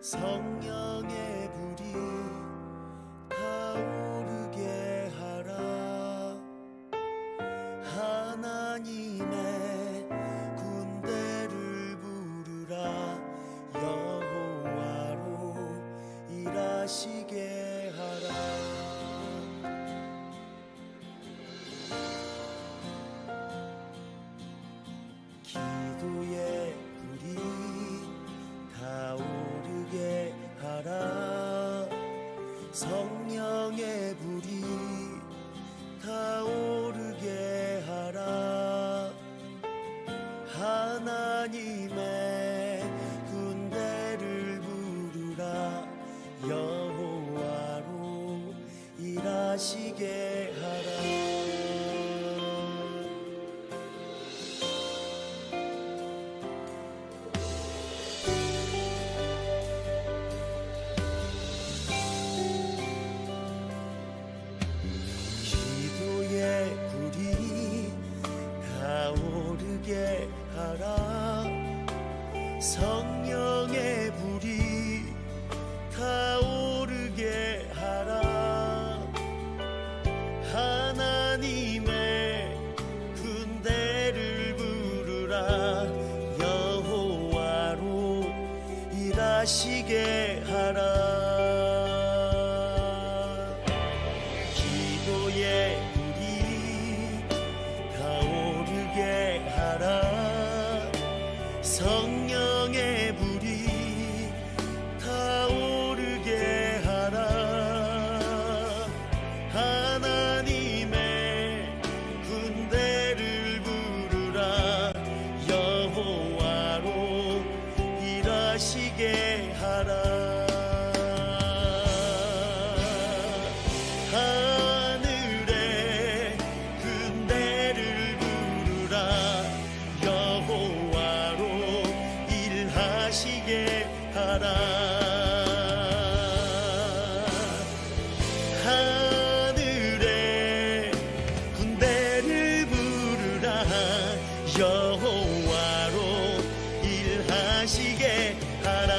성령의 불이 타오르게 하라. 하나님의 군대를 부르라. 여호와로 일하시게 하라. 기도의 불이 타오르게 하라. 성령의 불이 타오르게 하라. 하나님의 군대를 부르라. 여호와로 일하시게 하라. 불이 타오르게 하라. 성령의 불이 타오르게 하라. 하나님의 군대를 부르라. 여호와로 일하시게 하라. 성령의 불이 타오르게 하라. 하나님의 군대를 부르라. 여호와로 일하시게 하라. 하늘의 군대를 부르라. 일하시게 하라. 하늘의 군대를 부르라. 여호와로 일하시게 하라.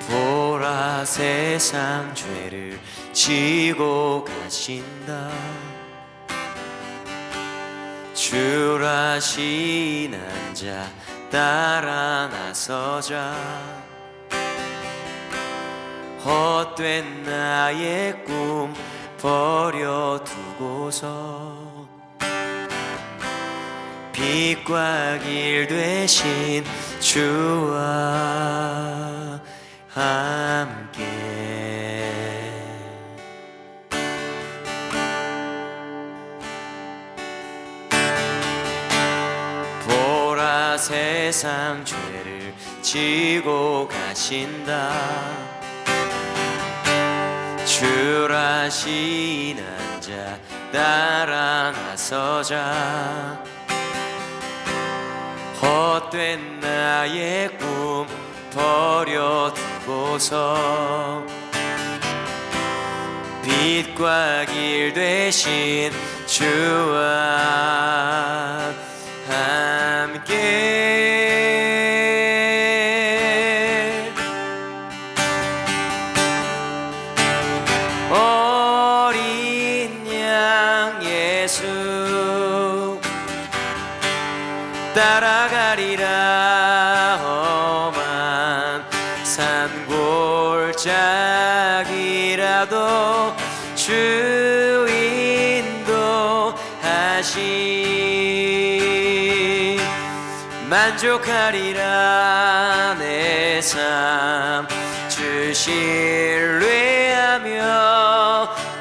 보라 세상 죄를 지고 가신다. 주라시는 자 따라 나서자. 헛된 나의 꿈 버려두고서 빛과 길 되신 주와 함께 보라 세상 죄를 지고 가신다. 주라시는 자 따라 나서자. 헛된 나의 꿈 버려두고서 빛과 길 되신 주와 함께 어린 양 예수 따라가리라. 험한 산골짜기라도 주 인도하시 만족하리라. 내 삶 주 신뢰하며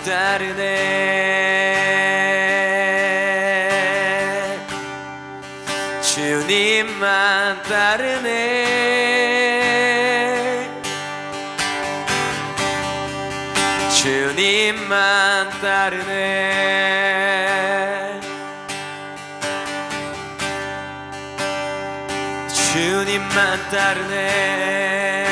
따르네. 주님만 따르네. 주님만 따르네. 주님만 따르네.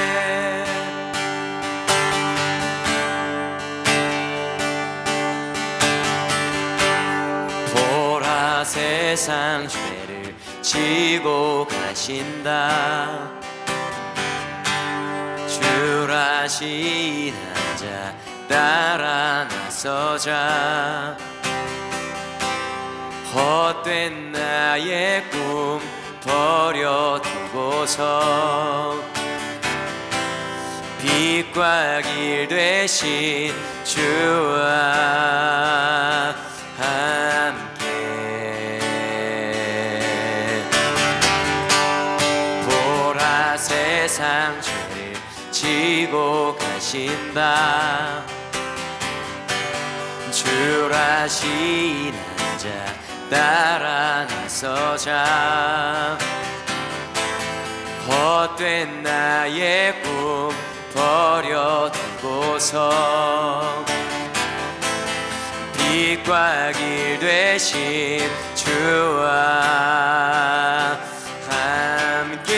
보라 세상 죄를 지고 가신다. 주라신 자 따라 나서자. 헛된 나의 꿈 버려두고서 빛과 길 되신 주와 함께 보라 세상 죄를 지고 가신다. 주라신 자 따라 나서자. 헛된 나의 꿈 버려두고서 빛과 길 되신 주와 함께.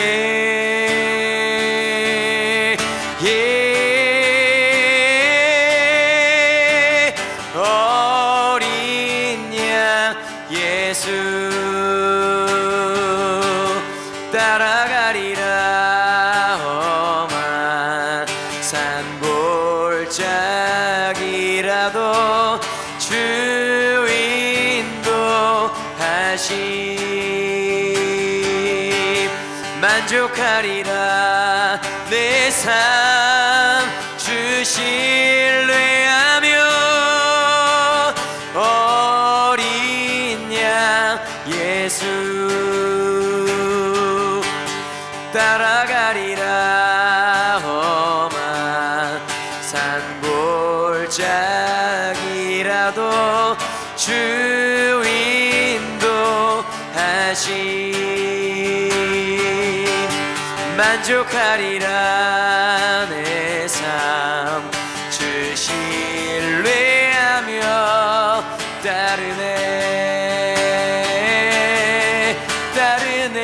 어린 양 예수 따라가리라. 험한 산골짜기라도 주 인도하심. 만족하리라. 내 삶 주 신뢰하며 어린 양 예수 따라가리라. 험한 산골짜기라도 주 인도하심. 만족하리라. 내 삶 주 신뢰하며 따르네. 따르네.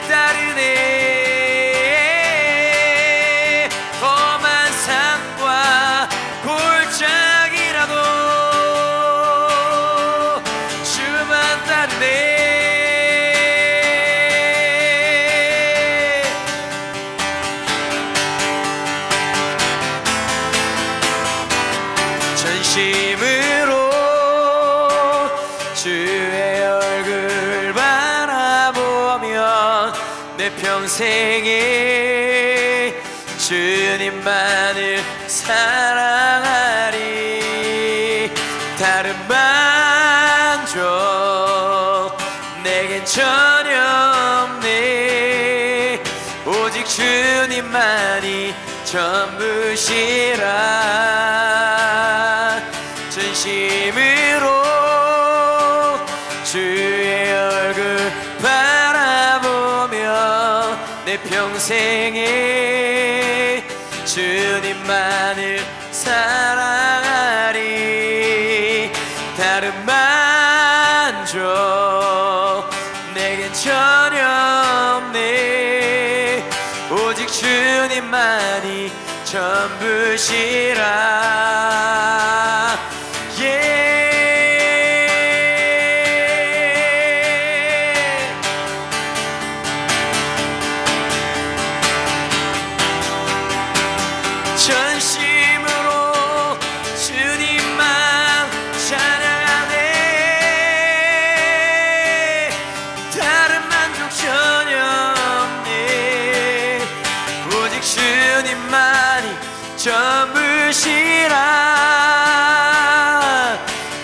따르네. 험한 산과 골짜기라도 주만 따르네. 전심으로 주의 얼굴 바라보며 내 평생에 주님만을 사랑하리. 다른 만족 내겐 전혀 없네. 오직 주님만이 전부시라. 전심으로 주의 얼굴 바라보며 내 평생에 주님만을 사랑하리. 다른 만족 내겐 전혀 없네. 오직 주님만이 전부시라. 전심으로 주님만 찬양하네. 다른 만족 전혀 없네. 오직 주님만이 전부시라.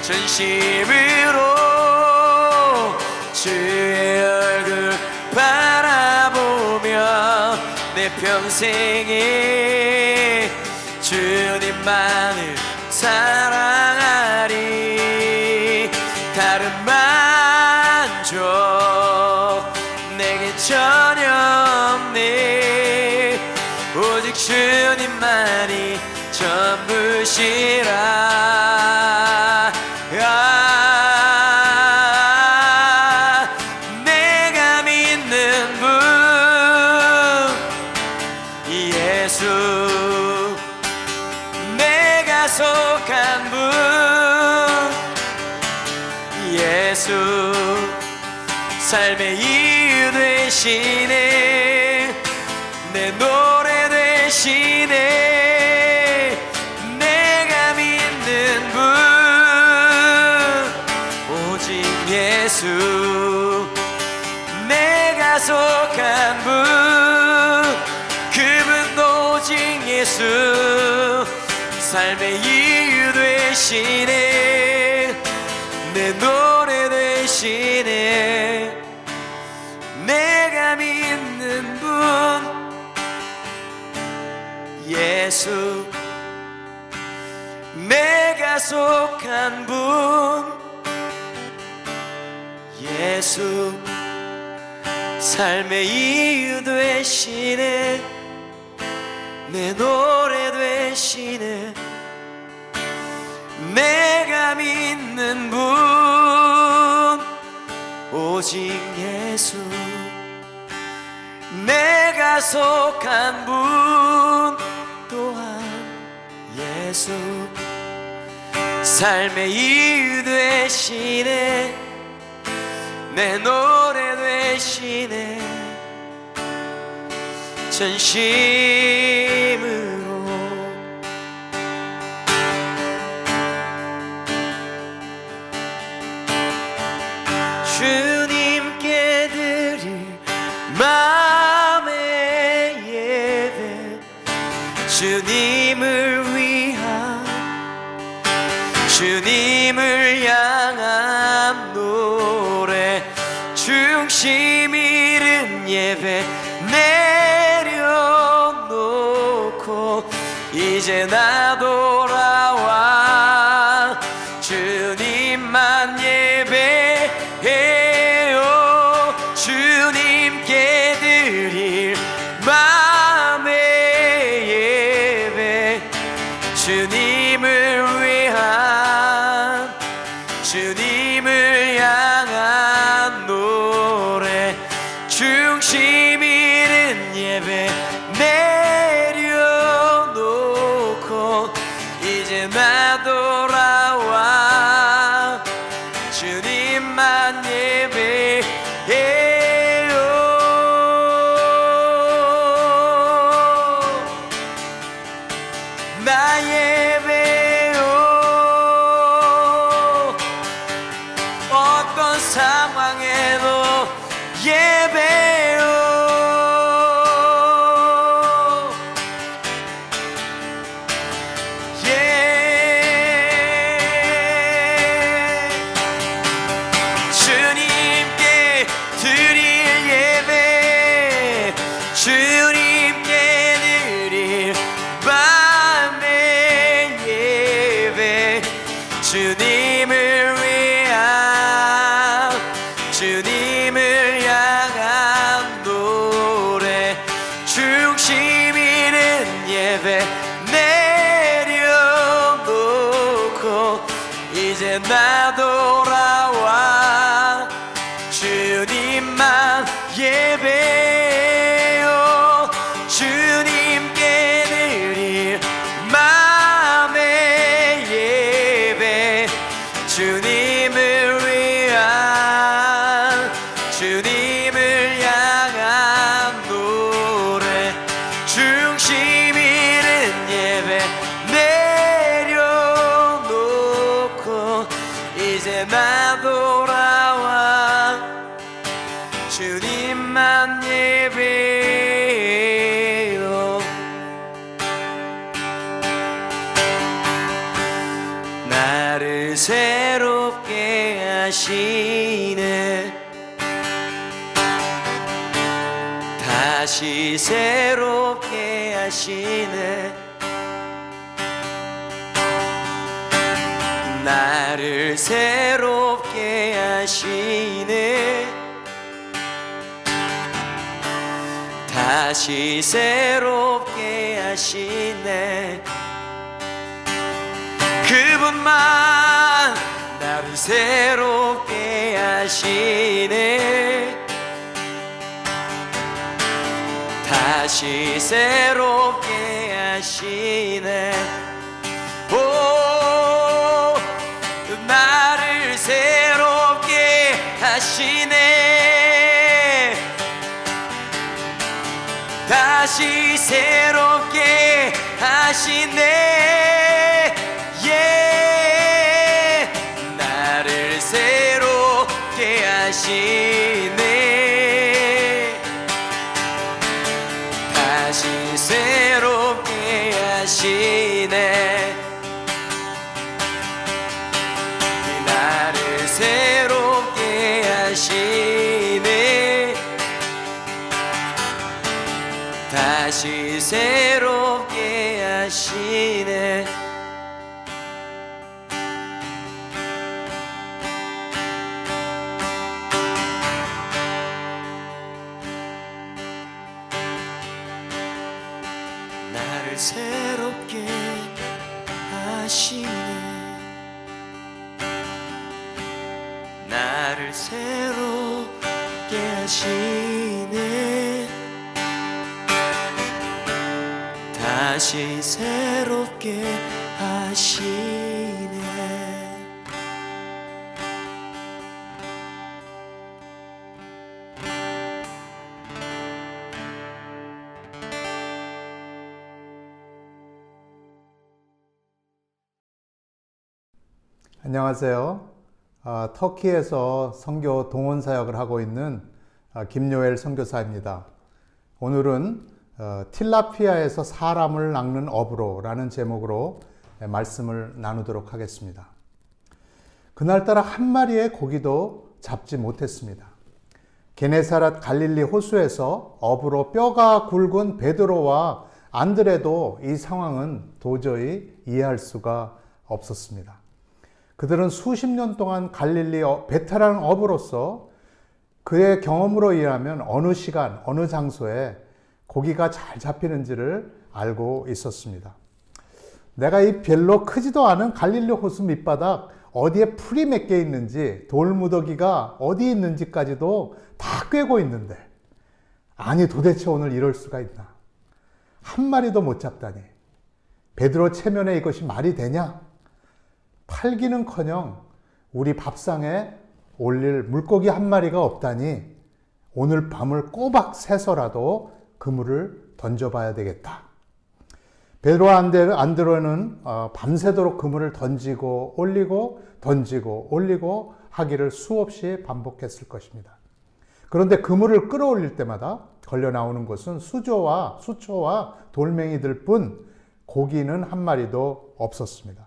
전심으로 평생에 주님만을 사랑하리. 다른 만족 내게 전혀 없네. 오직 주님만이 전부시라. 내가 믿는 분 예수, 내가 속한 분 예수, 삶의 이유 되시네. 내 노래 되시네. 내가 믿는 분 오직 예수, 내가 속한 분 그분도 오직 예수, 삶의 이유 되시네. 내 노래 되시네. 내가 믿는 분 예수, 내가 속한 분 예수, 삶의 이유 되시네. 내 노래 되시네. 내가 믿는 분 오직 예수, 내가 속한 분 또한 예수, 삶의 이유 되시네. 내 노래 되시네. 전심으로 주님께 드릴 마음의 예배, 주님을 위한 주님을 향한 노래, 중심 잃은 예배 내려놓고 이제 나 돌아와 주님만 예배해요. 주님께 드릴 마음의 예배, 주님을 위한 주님을 향한 노래, 중심 잃은 예배 내려놓고 이제 나 돌아와 주님만 예배해요. 나 예배요. 어떤 상황에도 예배요. 주님께 드릴 예배, 주님께 드릴 밤의 예배, 주님을 위한 주님을 향한 노래, 중심 잃은 예배 내려놓고 이제 나 돌아와 주님만 예배요. 주님께 드릴 마음의 예배, 주님을 위한 주님을 향한 노래, 중심 잃은 예배 내려놓고 이제 나 돌아와 주님만 예배요. 나를 새롭게 하시네. 다시 새롭게 하시네. 나를 새롭게 하시네. 다시 새롭게 하시네. 그분만 나를 새롭게 하시네. 다시 새롭게 하시네. 오, 나를 새롭게 하시네. 다시 새롭게 하시네. 예, 나를 새롭게 하시네. 다시 새롭게 하시네. 나를 새롭게 하시네. 다시 새롭게 하시네. 나를 새롭게 하시네. 나를 새롭게 하시네. 다시 새롭게 하시네. 안녕하세요. 터키에서 선교 동원 사역을 하고 있는 김요엘 선교사입니다. 오늘은 틸라피아에서 사람을 낚는 어부로라는 제목으로 말씀을 나누도록 하겠습니다. 그날따라 한 마리의 고기도 잡지 못했습니다. 게네사렛 갈릴리 호수에서 어부로 뼈가 굵은 베드로와 안드레도 이 상황은 도저히 이해할 수가 없었습니다. 그들은 수십 년 동안 갈릴리 베테랑 어부로서 그의 경험으로 인하면 어느 시간, 어느 장소에 고기가 잘 잡히는지를 알고 있었습니다. 내가 이 별로 크지도 않은 갈릴리 호수 밑바닥 어디에 풀이 몇 개 있는지, 돌무더기가 어디 있는지까지도 다 꿰고 있는데, 아니 도대체 오늘 이럴 수가 있나? 한 마리도 못 잡다니. 베드로 체면에 이것이 말이 되냐? 팔기는커녕 우리 밥상에 올릴 물고기 한 마리가 없다니 오늘 밤을 꼬박 새서라도 그물을 던져봐야 되겠다. 베드로와 안드레는 밤새도록 그물을 던지고 올리고 던지고 올리고 하기를 수없이 반복했을 것입니다. 그런데 그물을 끌어올릴 때마다 걸려 나오는 것은 수초와 돌멩이들 뿐 고기는 한 마리도 없었습니다.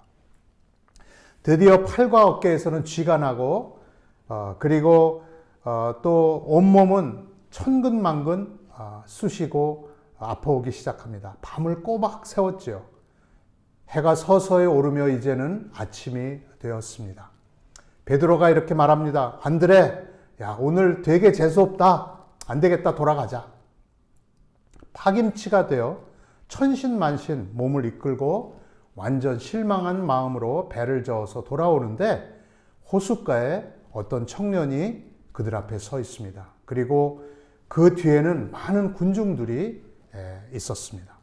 드디어 팔과 어깨에서는 쥐가 나고 그리고 또 온몸은 천근만근 쑤시고 아파오기 시작합니다. 밤을 꼬박 새웠지요. 해가 서서히 오르며 이제는 아침이 되었습니다. 베드로가 이렇게 말합니다. 안드레, 야 오늘 되게 재수없다. 안 되겠다, 돌아가자. 파김치가 되어 천신만신 몸을 이끌고 완전 실망한 마음으로 배를 저어서 돌아오는데 호숫가에 어떤 청년이 그들 앞에 서 있습니다. 그리고 그 뒤에는 많은 군중들이 있었습니다.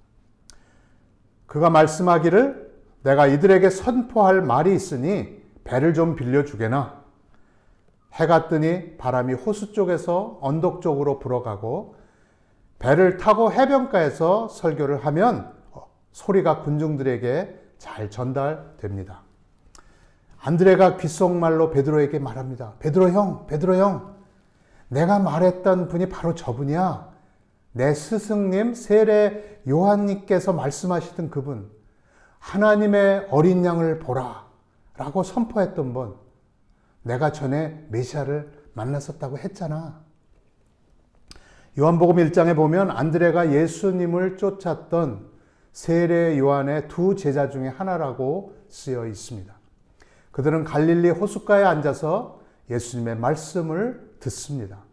그가 말씀하기를 내가 이들에게 선포할 말이 있으니 배를 좀 빌려주게나. 해가 뜨니 바람이 호수 쪽에서 언덕 쪽으로 불어가고 배를 타고 해변가에서 설교를 하면 소리가 군중들에게 잘 전달됩니다. 안드레가 귓속말로 베드로에게 말합니다. 베드로 형, 내가 말했던 분이 바로 저분이야. 내 스승님 세례 요한님께서 말씀하시던 그분, 하나님의 어린 양을 보라 라고 선포했던 분, 내가 전에 메시아를 만났었다고 했잖아. 요한복음 1장에 보면 안드레가 예수님을 쫓았던 세례 요한의 두 제자 중에 하나라고 쓰여 있습니다. 그들은 갈릴리 호숫가에 앉아서 예수님의 말씀을 듣습니다.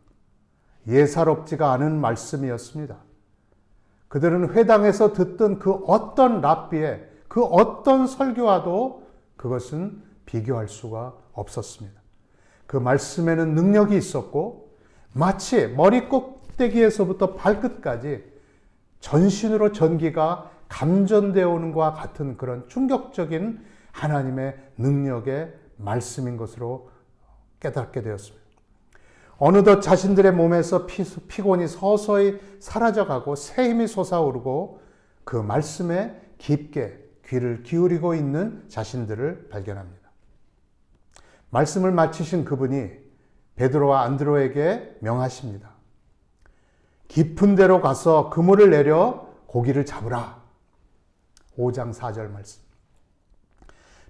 예사롭지가 않은 말씀이었습니다. 그들은 회당에서 듣던 그 어떤 랍비의 그 어떤 설교와도 그것은 비교할 수가 없었습니다. 그 말씀에는 능력이 있었고 마치 머리 꼭대기에서부터 발끝까지 전신으로 전기가 감전되어 오는 것과 같은 그런 충격적인 하나님의 능력의 말씀인 것으로 깨닫게 되었습니다. 어느덧 자신들의 몸에서 피곤이 서서히 사라져가고 새 힘이 솟아오르고 그 말씀에 깊게 귀를 기울이고 있는 자신들을 발견합니다. 말씀을 마치신 그분이 베드로와 안드로에게 명하십니다. 깊은 데로 가서 그물을 내려 고기를 잡으라. 5장 4절 말씀.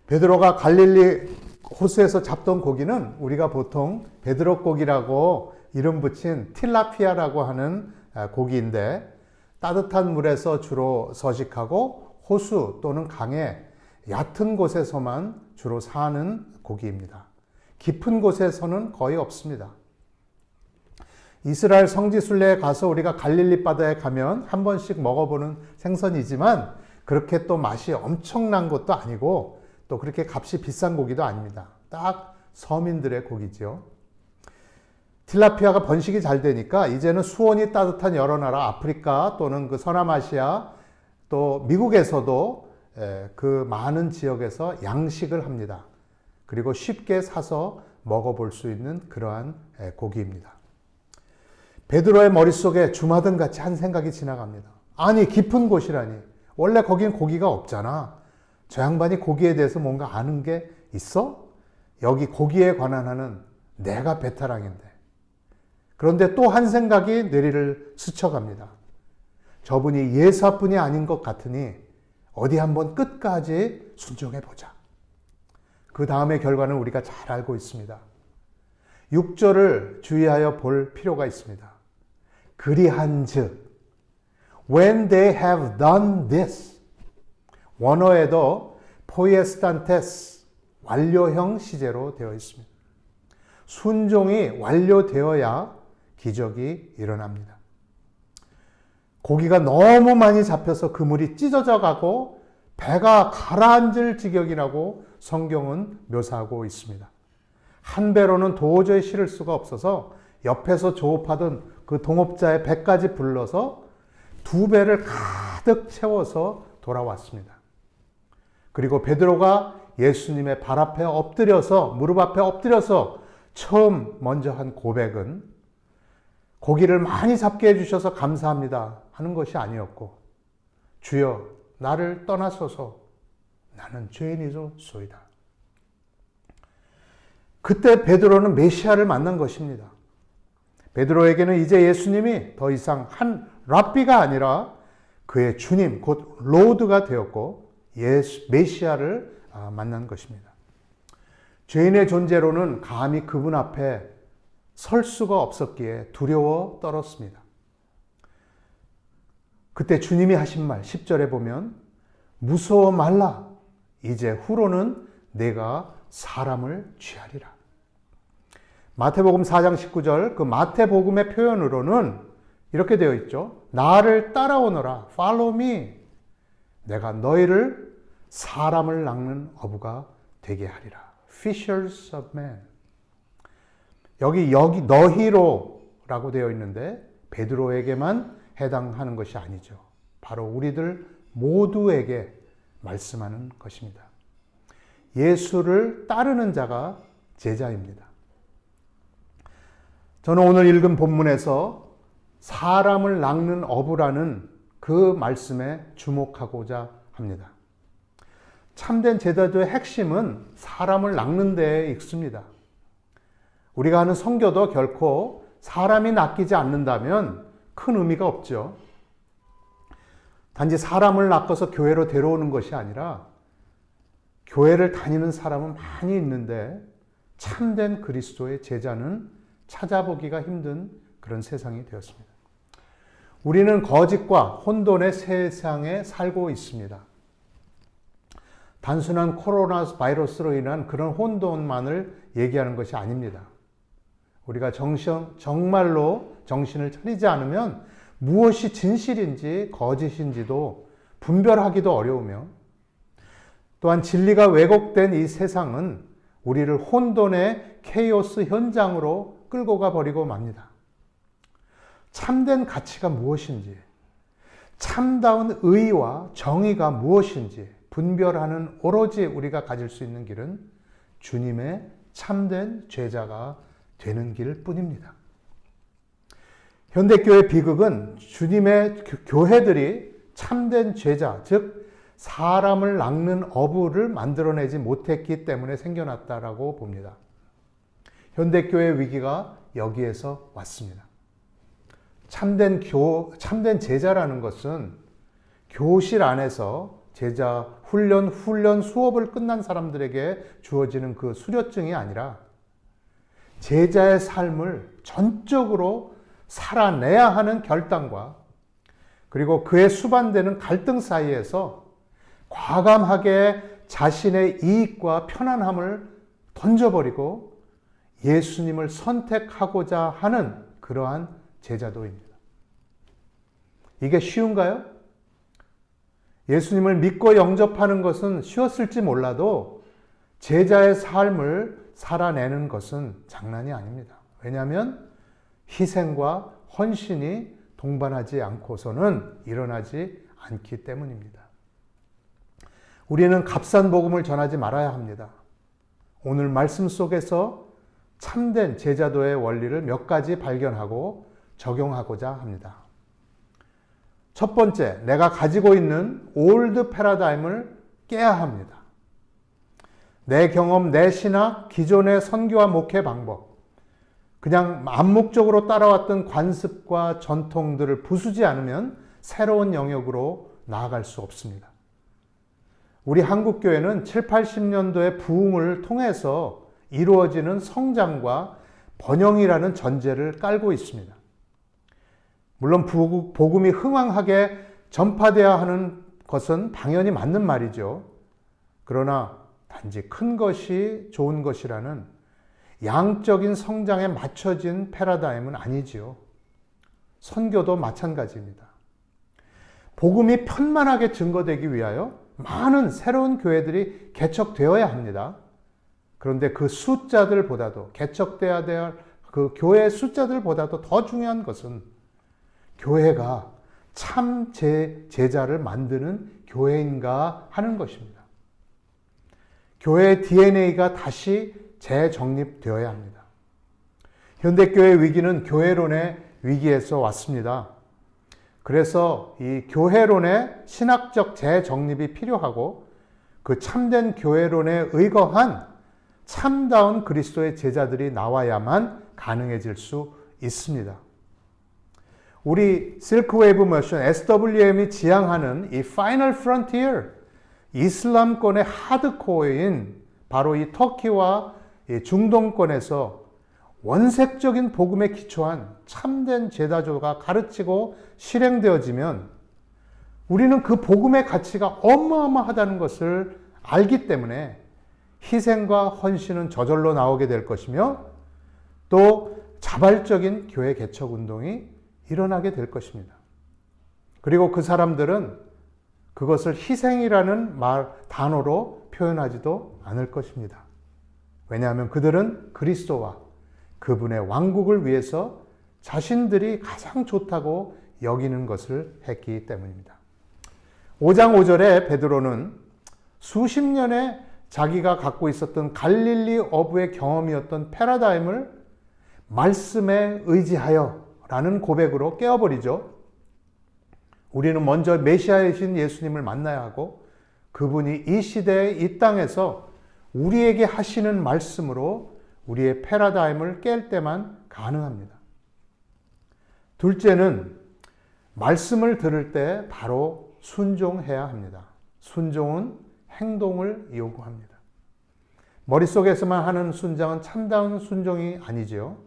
베드로가 갈릴리 호수에서 잡던 고기는 우리가 보통 베드로 고기라고 이름 붙인 틸라피아라고 하는 고기인데 따뜻한 물에서 주로 서식하고 호수 또는 강의 얕은 곳에서만 주로 사는 고기입니다. 깊은 곳에서는 거의 없습니다. 이스라엘 성지순례에 가서 우리가 갈릴리 바다에 가면 한 번씩 먹어보는 생선이지만 그렇게 또 맛이 엄청난 것도 아니고 또 그렇게 값이 비싼 고기도 아닙니다. 딱 서민들의 고기죠. 틸라피아가 번식이 잘 되니까 이제는 수온이 따뜻한 여러 나라 아프리카 또는 그 서남아시아 또 미국에서도 그 많은 지역에서 양식을 합니다. 그리고 쉽게 사서 먹어볼 수 있는 그러한 고기입니다. 베드로의 머릿속에 주마등 같이 한 생각이 지나갑니다. 아니 깊은 곳이라니 원래 거긴 고기가 없잖아. 저 양반이 고기에 대해서 뭔가 아는 게 있어? 여기 고기에 관한 하는 내가 베테랑인데. 그런데 또 한 생각이 뇌리를 스쳐갑니다. 저분이 예사뿐이 아닌 것 같으니 어디 한번 끝까지 순종해 보자. 그 다음의 결과는 우리가 잘 알고 있습니다. 6절을 주의하여 볼 필요가 있습니다. 그리한즉 when they have done this 원어에도 포이에스탄테스 완료형 시제로 되어 있습니다. 순종이 완료되어야 기적이 일어납니다. 고기가 너무 많이 잡혀서 그물이 찢어져 가고 배가 가라앉을 지경이라고 성경은 묘사하고 있습니다. 한 배로는 도저히 실을 수가 없어서 옆에서 조업하던 그 동업자의 배까지 불러서 2배를 가득 채워서 돌아왔습니다. 그리고 베드로가 예수님의 발 앞에 엎드려서 무릎 앞에 엎드려서 처음 먼저 한 고백은 고기를 많이 잡게 해주셔서 감사합니다 하는 것이 아니었고 주여 나를 떠나소서 나는 죄인이소이다. 그때 베드로는 메시아를 만난 것입니다. 베드로에게는 이제 예수님이 더 이상 한 랍비가 아니라 그의 주님 곧 로드가 되었고 메시아를 만난 것입니다. 죄인의 존재로는 감히 그분 앞에 설 수가 없었기에 두려워 떨었습니다. 그때 주님이 하신 말 10절에 보면 무서워 말라 이제 후로는 내가 사람을 취하리라. 마태복음 4장 19절 그 마태복음의 표현으로는 이렇게 되어 있죠. 나를 따라오너라 follow me 내가 너희를 사람을 낚는 어부가 되게 하리라. Fishers of men. 여기 너희로라고 되어 있는데 베드로에게만 해당하는 것이 아니죠. 바로 우리들 모두에게 말씀하는 것입니다. 예수를 따르는 자가 제자입니다. 저는 오늘 읽은 본문에서 사람을 낚는 어부라는 그 말씀에 주목하고자 합니다. 참된 제자도의 핵심은 사람을 낚는 데에 있습니다. 우리가 하는 선교도 결코 사람이 낚이지 않는다면 큰 의미가 없죠. 단지 사람을 낚아서 교회로 데려오는 것이 아니라 교회를 다니는 사람은 많이 있는데 참된 그리스도의 제자는 찾아보기가 힘든 그런 세상이 되었습니다. 우리는 거짓과 혼돈의 세상에 살고 있습니다. 단순한 코로나 바이러스로 인한 그런 혼돈만을 얘기하는 것이 아닙니다. 우리가 정말로 정신을 차리지 않으면 무엇이 진실인지 거짓인지도 분별하기도 어려우며, 또한 진리가 왜곡된 이 세상은 우리를 혼돈의 케이오스 현장으로 끌고 가버리고 맙니다. 참된 가치가 무엇인지, 참다운 의와 정의가 무엇인지 분별하는 오로지 우리가 가질 수 있는 길은 주님의 참된 제자가 되는 길 뿐입니다. 현대교회 비극은 주님의 교회들이 참된 제자, 즉 사람을 낚는 어부를 만들어내지 못했기 때문에 생겨났다라고 봅니다. 현대교회 위기가 여기에서 왔습니다. 참된 제자라는 것은 교실 안에서 제자 훈련 수업을 끝난 사람들에게 주어지는 그 수료증이 아니라 제자의 삶을 전적으로 살아내야 하는 결단과 그리고 그에 수반되는 갈등 사이에서 과감하게 자신의 이익과 편안함을 던져버리고 예수님을 선택하고자 하는 그러한 제자도입니다. 이게 쉬운가요? 예수님을 믿고 영접하는 것은 쉬웠을지 몰라도 제자의 삶을 살아내는 것은 장난이 아닙니다. 왜냐하면 희생과 헌신이 동반하지 않고서는 일어나지 않기 때문입니다. 우리는 값싼 복음을 전하지 말아야 합니다. 오늘 말씀 속에서 참된 제자도의 원리를 몇 가지 발견하고 적용하고자 합니다. 첫 번째, 내가 가지고 있는 올드 패러다임을 깨야 합니다. 내 경험, 내 신학, 기존의 선교와 목회 방법, 그냥 암묵적으로 따라왔던 관습과 전통들을 부수지 않으면 새로운 영역으로 나아갈 수 없습니다. 우리 한국교회는 7, 80년도의 부흥을 통해서 이루어지는 성장과 번영이라는 전제를 깔고 있습니다. 물론 복음이 흥왕하게 전파되어야 하는 것은 당연히 맞는 말이죠. 그러나 단지 큰 것이 좋은 것이라는 양적인 성장에 맞춰진 패러다임은 아니지요. 선교도 마찬가지입니다. 복음이 편만하게 증거되기 위하여 많은 새로운 교회들이 개척되어야 합니다. 그런데 그 숫자들보다도 개척되어야 될 그 교회 숫자들보다도 더 중요한 것은 교회가 참 제자를 만드는 교회인가 하는 것입니다. 교회의 DNA가 다시 재정립되어야 합니다. 현대교회 위기는 교회론의 위기에서 왔습니다. 그래서 이 교회론의 신학적 재정립이 필요하고 그 참된 교회론에 의거한 참다운 그리스도의 제자들이 나와야만 가능해질 수 있습니다. 우리 실크웨이브 모션 SWM이 지향하는 이 파이널 프론티어, 이슬람권의 하드코어인 바로 이 터키와 이 중동권에서 원색적인 복음에 기초한 참된 제자조가 가르치고 실행되어지면 우리는 그 복음의 가치가 어마어마하다는 것을 알기 때문에 희생과 헌신은 저절로 나오게 될 것이며 또 자발적인 교회 개척 운동이 일어나게 될 것입니다. 그리고 그 사람들은 그것을 희생이라는 단어로 표현하지도 않을 것입니다. 왜냐하면 그들은 그리스도와 그분의 왕국을 위해서 자신들이 가장 좋다고 여기는 것을 했기 때문입니다. 5장 5절에 베드로는 수십 년의 자기가 갖고 있었던 갈릴리 어부의 경험이었던 패러다임을 말씀에 의지하여 라는 고백으로 깨어버리죠. 우리는 먼저 메시아이신 예수님을 만나야 하고 그분이 이 시대에 이 땅에서 우리에게 하시는 말씀으로 우리의 패러다임을 깰 때만 가능합니다. 둘째는 말씀을 들을 때 바로 순종해야 합니다. 순종은 행동을 요구합니다. 머릿속에서만 하는 순종은 참다운 순종이 아니지요.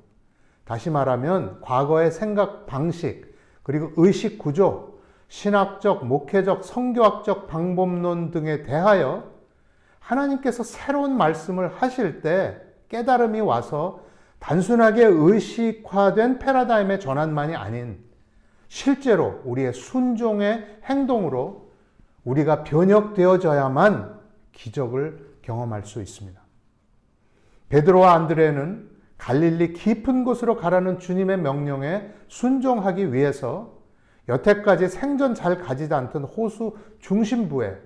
다시 말하면 과거의 생각 방식, 그리고 의식 구조, 신학적, 목회적, 성교학적 방법론 등에 대하여 하나님께서 새로운 말씀을 하실 때 깨달음이 와서 단순하게 의식화된 패러다임의 전환만이 아닌 실제로 우리의 순종의 행동으로 우리가 변혁되어져야만 기적을 경험할 수 있습니다. 베드로와 안드레는 갈릴리 깊은 곳으로 가라는 주님의 명령에 순종하기 위해서 여태까지 생전 잘 가지도 않던 호수 중심부에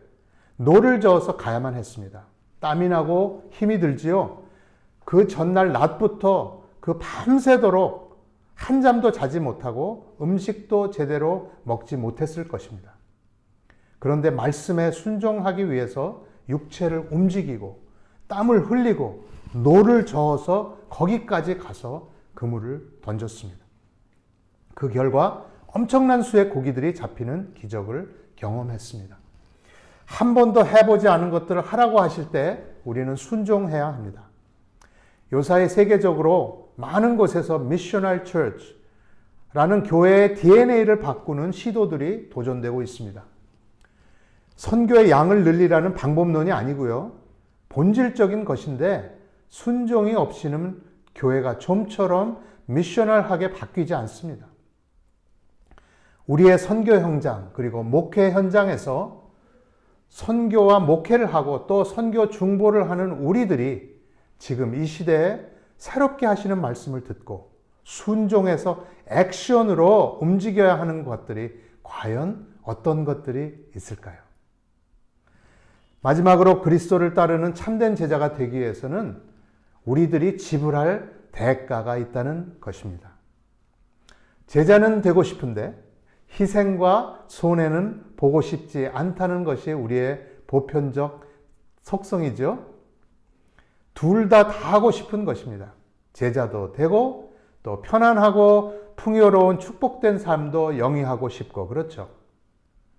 노를 저어서 가야만 했습니다. 땀이 나고 힘이 들지요. 그 전날 낮부터 그 밤새도록 한 잠도 자지 못하고 음식도 제대로 먹지 못했을 것입니다. 그런데 말씀에 순종하기 위해서 육체를 움직이고 땀을 흘리고 노를 저어서 거기까지 가서 그물을 던졌습니다. 그 결과 엄청난 수의 고기들이 잡히는 기적을 경험했습니다. 한 번도 해보지 않은 것들을 하라고 하실 때 우리는 순종해야 합니다. 요사이 세계적으로 많은 곳에서 미셔널 처치라는 교회의 DNA를 바꾸는 시도들이 도전되고 있습니다. 선교의 양을 늘리라는 방법론이 아니고요. 본질적인 것인데 순종이 없이는 교회가 좀처럼 미셔널하게 바뀌지 않습니다. 우리의 선교 현장 그리고 목회 현장에서 선교와 목회를 하고 또 선교 중보를 하는 우리들이 지금 이 시대에 새롭게 하시는 말씀을 듣고 순종해서 액션으로 움직여야 하는 것들이 과연 어떤 것들이 있을까요? 마지막으로 그리스도를 따르는 참된 제자가 되기 위해서는 우리들이 지불할 대가가 있다는 것입니다. 제자는 되고 싶은데 희생과 손해는 보고 싶지 않다는 것이 우리의 보편적 속성이죠. 둘 다 하고 싶은 것입니다. 제자도 되고 또 편안하고 풍요로운 축복된 삶도 영위하고 싶고 그렇죠.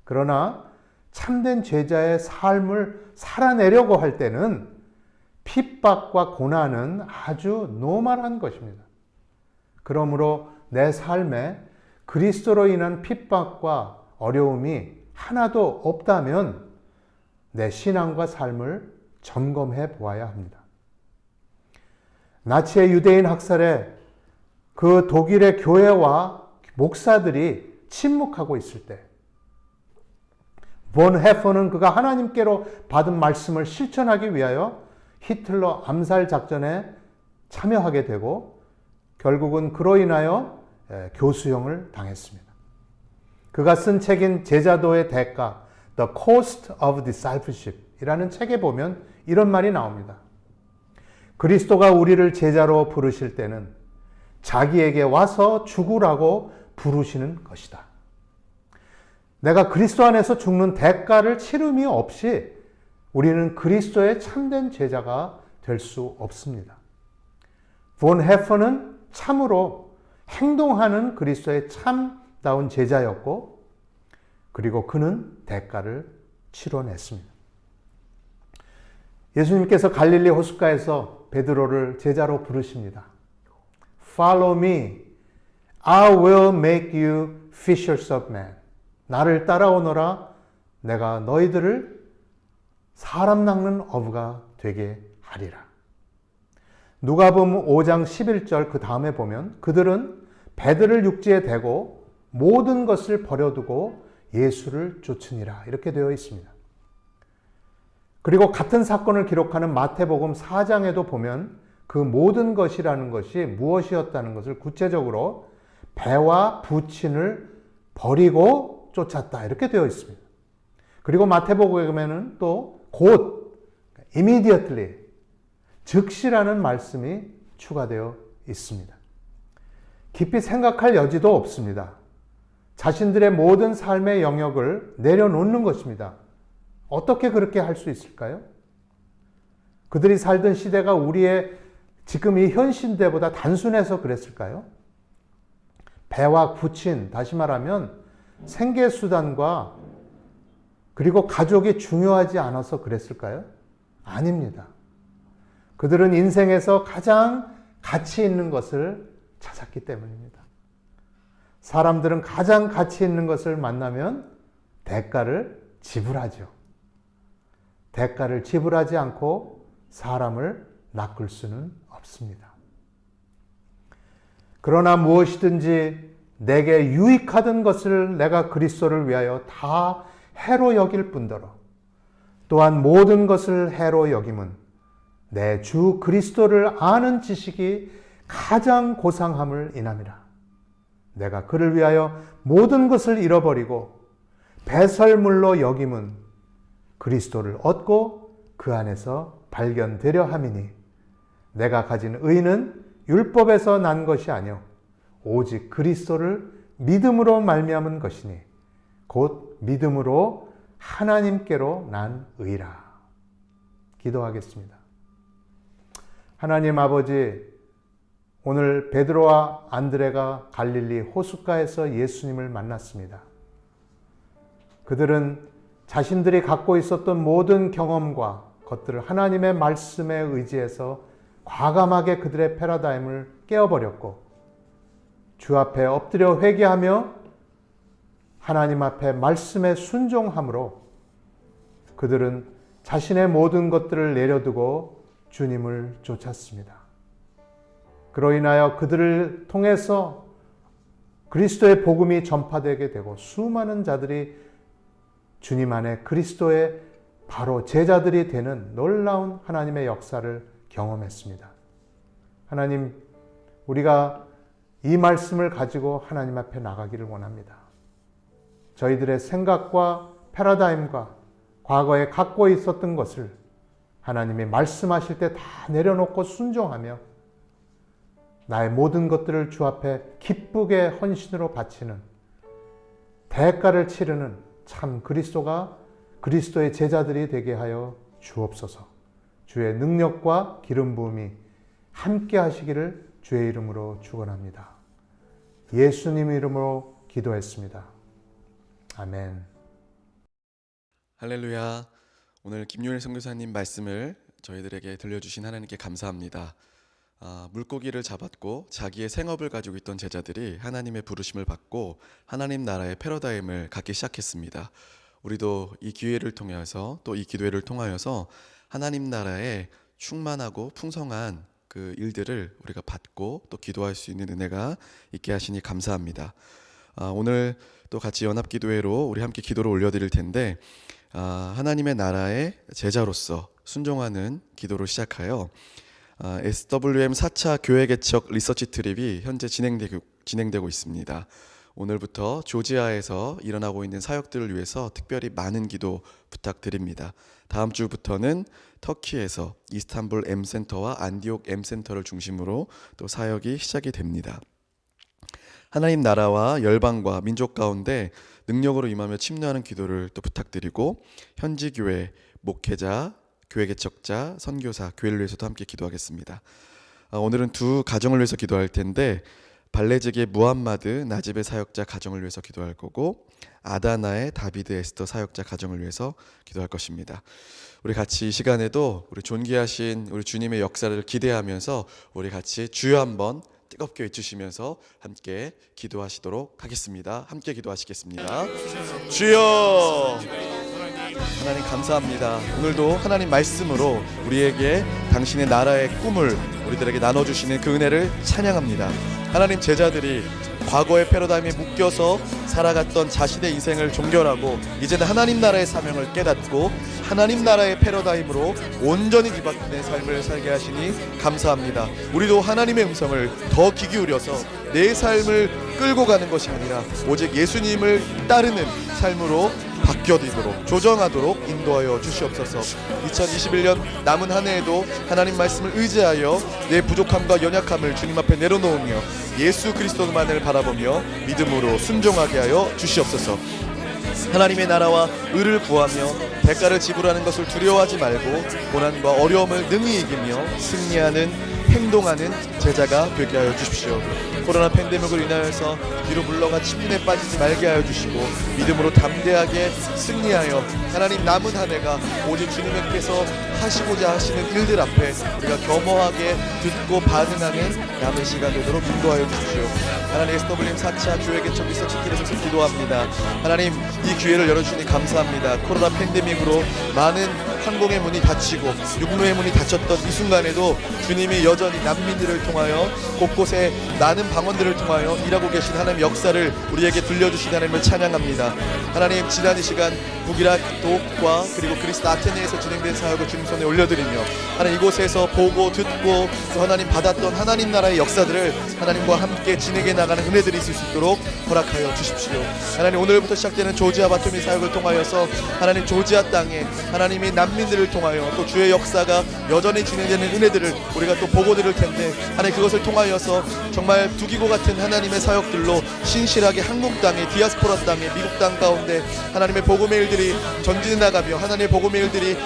그러나 참된 제자의 삶을 살아내려고 할 때는 핍박과 고난은 아주 노멀한 것입니다. 그러므로 내 삶에 그리스도로 인한 핍박과 어려움이 하나도 없다면 내 신앙과 삶을 점검해 보아야 합니다. 나치의 유대인 학살에 그 독일의 교회와 목사들이 침묵하고 있을 때 본 헤퍼는 그가 하나님께로 받은 말씀을 실천하기 위하여 히틀러 암살 작전에 참여하게 되고 결국은 그로 인하여 교수형을 당했습니다. 그가 쓴 책인 제자도의 대가 The Cost of Discipleship 이라는 책에 보면 이런 말이 나옵니다. 그리스도가 우리를 제자로 부르실 때는 자기에게 와서 죽으라고 부르시는 것이다. 내가 그리스도 안에서 죽는 대가를 치름이 없이 우리는 그리스도의 참된 제자가 될 수 없습니다. 본 헤퍼는 참으로 행동하는 그리스도의 참다운 제자였고 그리고 그는 대가를 치러냈습니다. 예수님께서 갈릴리 호숫가에서 베드로를 제자로 부르십니다. Follow me. I will make you fishers of men. 나를 따라오너라. 내가 너희들을 사람 낚는 어부가 되게 하리라. 누가복음 5장 11절 그 다음에 보면 그들은 배들을 육지에 대고 모든 것을 버려두고 예수를 쫓으니라 이렇게 되어 있습니다. 그리고 같은 사건을 기록하는 마태복음 4장에도 보면 그 모든 것이라는 것이 무엇이었다는 것을 구체적으로 배와 부친을 버리고 쫓았다 이렇게 되어 있습니다. 그리고 마태복음에는 또 곧 immediately 즉시라는 말씀이 추가되어 있습니다. 깊이 생각할 여지도 없습니다. 자신들의 모든 삶의 영역을 내려놓는 것입니다. 어떻게 그렇게 할 수 있을까요? 그들이 살던 시대가 우리의 지금 이 현 시대보다 단순해서 그랬을까요? 배와 부친, 다시 말하면 생계수단과 그리고 가족이 중요하지 않아서 그랬을까요? 아닙니다. 그들은 인생에서 가장 가치 있는 것을 찾았기 때문입니다. 사람들은 가장 가치 있는 것을 만나면 대가를 지불하죠. 대가를 지불하지 않고 사람을 낚을 수는 없습니다. 그러나 무엇이든지 내게 유익하던 것을 내가 그리스도를 위하여 다 해로 여길 뿐더러 또한 모든 것을 해로 여김은 내 주 그리스도를 아는 지식이 가장 고상함을 인함이라. 내가 그를 위하여 모든 것을 잃어버리고 배설물로 여김은 그리스도를 얻고 그 안에서 발견되려 함이니 내가 가진 의는 율법에서 난 것이 아니요 오직 그리스도를 믿음으로 말미암은 것이니 곧 믿음으로 하나님께로 난 의라. 기도하겠습니다. 하나님 아버지, 오늘 베드로와 안드레가 갈릴리 호숫가에서 예수님을 만났습니다. 그들은 자신들이 갖고 있었던 모든 경험과 것들을 하나님의 말씀에 의지해서 과감하게 그들의 패러다임을 깨어버렸고 주 앞에 엎드려 회개하며 하나님 앞에 말씀에 순종함으로 그들은 자신의 모든 것들을 내려두고 주님을 쫓았습니다. 그로 인하여 그들을 통해서 그리스도의 복음이 전파되게 되고 수많은 자들이 주님 안에 그리스도의 바로 제자들이 되는 놀라운 하나님의 역사를 경험했습니다. 하나님, 우리가 이 말씀을 가지고 하나님 앞에 나가기를 원합니다. 저희들의 생각과 패러다임과 과거에 갖고 있었던 것을 하나님이 말씀하실 때 다 내려놓고 순종하며 나의 모든 것들을 주 앞에 기쁘게 헌신으로 바치는 대가를 치르는 참 그리스도의 제자들이 되게 하여 주옵소서. 주의 능력과 기름 부음이 함께 하시기를 주의 이름으로 축원합니다. 예수님 이름으로 기도했습니다. 아멘. 할렐루야. 오늘 김요일 선교사님 말씀을 저희들에게 들려주신 하나님께 감사합니다. 물고기를 잡았고 자기의 생업을 가지고 있던 제자들이 하나님의 부르심을 받고 하나님 나라의 패러다임을 갖기 시작했습니다. 우리도 이 기회를 통해서 또 이 기도회를 통하여서 하나님 나라의 충만하고 풍성한 그 일들을 우리가 받고 또 기도할 수 있는 은혜가 있게 하시니 감사합니다. 오늘 또 같이 연합기도회로 우리 함께 기도를 올려드릴 텐데 하나님의 나라의 제자로서 순종하는 기도로 시작하여 SWM 4차 교회 개척 리서치 트립이 현재 진행되고 있습니다. 오늘부터 조지아에서 일어나고 있는 사역들을 위해서 특별히 많은 기도 부탁드립니다. 다음 주부터는 터키에서 이스탄불 M센터와 안디옥 M센터를 중심으로 또 사역이 시작이 됩니다. 하나님 나라와 열방과 민족 가운데 능력으로 임하며 침노하는 기도를 또 부탁드리고 현지 교회, 목회자, 교회 개척자, 선교사, 교회를 위해서도 함께 기도하겠습니다. 오늘은 두 가정을 위해서 기도할 텐데 발레직의 무함마드 나집의 사역자 가정을 위해서 기도할 거고 아다나의 다비드 에스더 사역자 가정을 위해서 기도할 것입니다. 우리 같이 이 시간에도 우리 존귀하신 우리 주님의 역사를 기대하면서 우리 같이 주여 한번 뜨겁게 외치시면서 함께 기도하시도록 하겠습니다. 함께 기도하시겠습니다. 주여! 하나님 감사합니다. 오늘도 하나님 말씀으로 우리에게 당신의 나라의 꿈을 우리들에게 나눠주시는 그 은혜를 찬양합니다. 하나님 제자들이 과거의 패러다임에 묶여서 살아갔던 자신의 인생을 종결하고 이제는 하나님 나라의 사명을 깨닫고 하나님 나라의 패러다임으로 온전히 뒤바뀌는 삶을 살게 하시니 감사합니다. 우리도 하나님의 음성을 더 귀 기울여서 내 삶을 끌고 가는 것이 아니라 오직 예수님을 따르는 삶으로 바뀌어지도록 조정하도록 인도하여 주시옵소서. 2021년 남은 한 해에도 하나님 말씀을 의지하여 내 부족함과 연약함을 주님 앞에 내려놓으며 예수 그리스도만을 바라보며 믿음으로 순종하게 하여 주시옵소서. 하나님의 나라와 의를 구하며 대가를 지불하는 것을 두려워하지 말고 고난과 어려움을 능히 이기며 승리하는 행동하는 제자가 되게 하여 주십시오. 코로나 팬데믹으로 인하여서 뒤로 물러가 침륜에 빠지지 말게 하여 주시고 믿음으로 담대하게 승리하여 하나님 남은 한 해가 오직 주님께서 하시고자 하시는 일들 앞에 우리가 겸허하게 듣고 반응하는 남은 시간 되도록 인도하여 주십시오. 하나님 SWM 4차 교회 개척 리서치팀에서 기도합니다. 하나님 이 기회를 열어주시니 감사합니다. 코로나 팬데믹으로 많은 항공의 문이 닫히고 육로의 문이 닫혔던 이 순간에도 주님이 여전히 난민들을 통하여 곳곳에 많은 방언들을 통하여 일하고 계신 하나님의 역사를 우리에게 들려주신 하나님을 찬양합니다. 하나님 지난 이 시간 북이락 도읍과 그리고 그리스 아테네에서 진행된 사역을 주님 손에 올려드리며 하나님 이곳에서 보고 듣고 또 하나님 받았던 하나님 나라의 역사들을 하나님과 함께 진행해 나가는 은혜들이 있을 수 있도록 허락하여 주십시오. 하나님 오늘부터 시작되는 조지아 바토미 사역을 통하여서 하나님 조지아 땅에 하나님이 난민들을 통하여 또 주의 역사가 여전히 진행되는 은혜들을 우리가 또 보고 들을 텐데 하나님 그것을 통하여서 정말 두기고 같은 하나님의 사역들로 신실하게 한국 땅에 디아스포라 땅에 미국 땅 가운데 하나님의 복음의 일들이 전진해 나가며 하나님의 복음의 일들이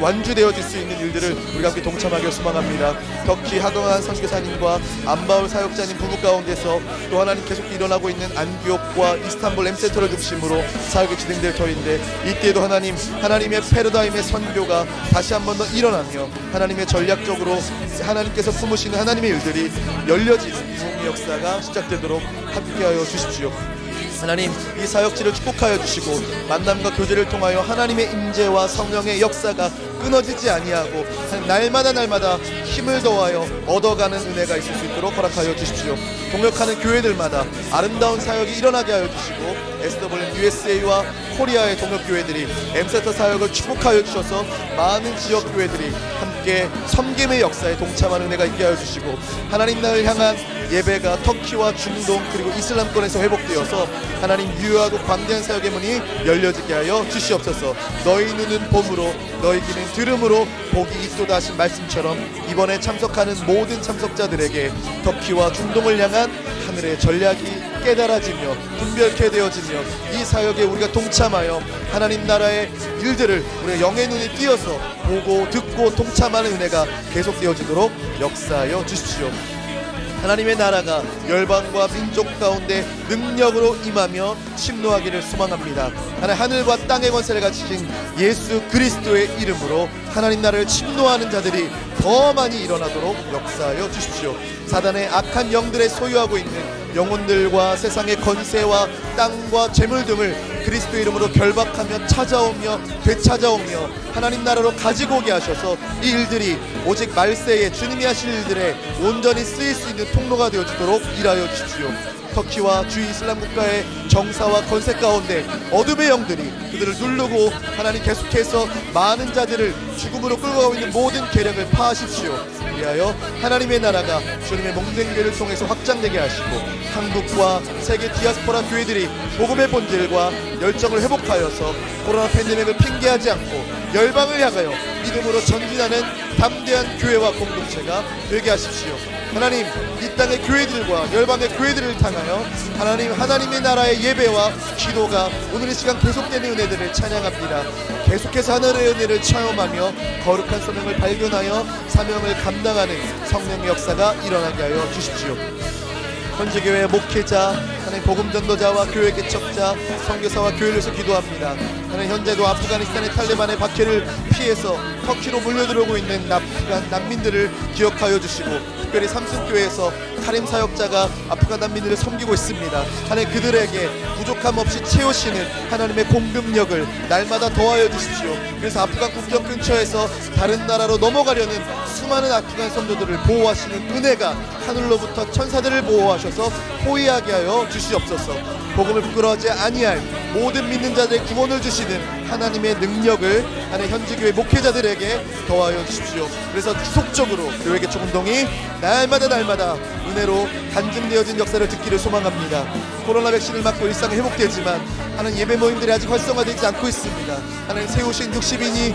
완주되어질 수 있는 일들을 우리가 함께 동참하기를 소망합니다. 터키 하동한 선교사님과 안바울 사역자님 부부 가운데서 또 하나님 계속 일어나고 있는 안기옥과 이스탄불 엠센터를 중심으로 사역이 진행될 터인데 이때에도 하나님의 패러다임의 선교가 다시 한 번 더 일어나며 하나님의 전략적으로 하나님께서 품으시는 하나님의 일들이 열려지는 부흥의 역사가 시작되도록 함께하여 주십시오. 하나님 이 사역지를 축복하여 주시고 만남과 교제를 통하여 하나님의 임재와 성령의 역사가 끊어지지 아니하고 날마다 힘을 더하여 얻어가는 은혜가 있을 수 있도록 허락하여 주십시오. 동역하는 교회들마다 아름다운 사역이 일어나게 하여 주시고 SWM USA와 코리아의 동역교회들이 M센터 사역을 축복하여 주셔서 많은 지역교회들이 함께 섬김의 역사에 동참하는 은혜가 있게 하여 주시고 하나님 나라를 향한 예배가 터키와 중동 그리고 이슬람권에서 회복되어서 하나님 유효하고 광대한 사역의 문이 열려지게 하여 주시옵소서. 너희 눈은 봄으로 너희 귀는 들음으로 복이 있도다 하신 말씀처럼 이번에 참석하는 모든 참석자들에게 터키와 중동을 향한 하늘의 전략이 깨달아지며 분별케 되어지며 이 사역에 우리가 동참하여 하나님 나라의 일들을 우리의 영의 눈이 띄어서 보고 듣고 동참하는 은혜가 계속되어지도록 역사하여 주십시오. 하나님의 나라가 열방과 민족 가운데 능력으로 임하며 침노하기를 소망합니다. 하늘과 땅의 권세를 가지신 예수 그리스도의 이름으로 하나님 나라를 침노하는 자들이 더 많이 일어나도록 역사하여 주십시오. 사단의 악한 영들의 소유하고 있는 영혼들과 세상의 권세와 땅과 재물 등을 그리스도 이름으로 결박하며 찾아오며 되찾아오며 하나님 나라로 가지고 오게 하셔서 이 일들이 오직 말세에 주님이 하실 일들에 온전히 쓰일 수 있는 통로가 되어지도록 일하여 주십시오. 터키와 주위 이슬람 국가의 정사와 건세 가운데 어둠의 영들이 그들을 누르고 하나님 계속해서 많은 자들을 죽음으로 끌고 가고 있는 모든 계략을 파하십시오. 위하여 하나님의 나라가 주님의 몸된 교회를 통해서 확장되게 하시고 한국과 세계 디아스포라 교회들이 복음의 본질과 열정을 회복하여서 코로나 팬데믹을 핑계하지 않고 열방을 향하여 믿음으로 전진하는 담대한 교회와 공동체가 되게 하십시오. 하나님 이 땅의 교회들과 열방의 교회들을 향하여 하나님의 나라의 예배와 기도가 오늘 이 시간 계속되는 은혜들을 찬양합니다. 계속해서 하늘의 은혜를 체험하며 거룩한 소명을 발견하여 사명을 감당하는 성령의 역사가 일어나게 하여 주십시오. 현지교회 목회자, 하나님 복음전도자와 교회 개척자, 선교사와 교회를 위해서 기도합니다. 하나님 현재도 아프가니스탄의 탈레반의 박해를 피해서 터키로 몰려들어오고 있는 아프간 난민들을 기억하여 주시고 특별히 삼순교회에서 카림 사역자가 아프간 난민들을 섬기고 있습니다. 하나님 그들에게 부족함 없이 채우시는 하나님의 공급력을 날마다 더하여 주십시오. 그래서 아프간 국경 근처에서 다른 나라로 넘어가려는 수많은 아프간 선조들을 보호하시는 은혜가 하늘로부터 천사들을 보호하셔서 호위하게 하여 주시옵소서. 복음을 부끄러워하지 아니할 모든 믿는 자들의 구원을 주시는 하나님의 능력을 하나님 현지교회 목회자들에게 더하여 주십시오. 그래서 지속적으로 교회 개척 운동이 날마다 은혜로 간증되어진 역사를 듣기를 소망합니다. 코로나 백신을 맞고 일상이 회복되지만 하나님 예배 모임들이 아직 활성화되지 않고 있습니다. 하나님 세우신 60인이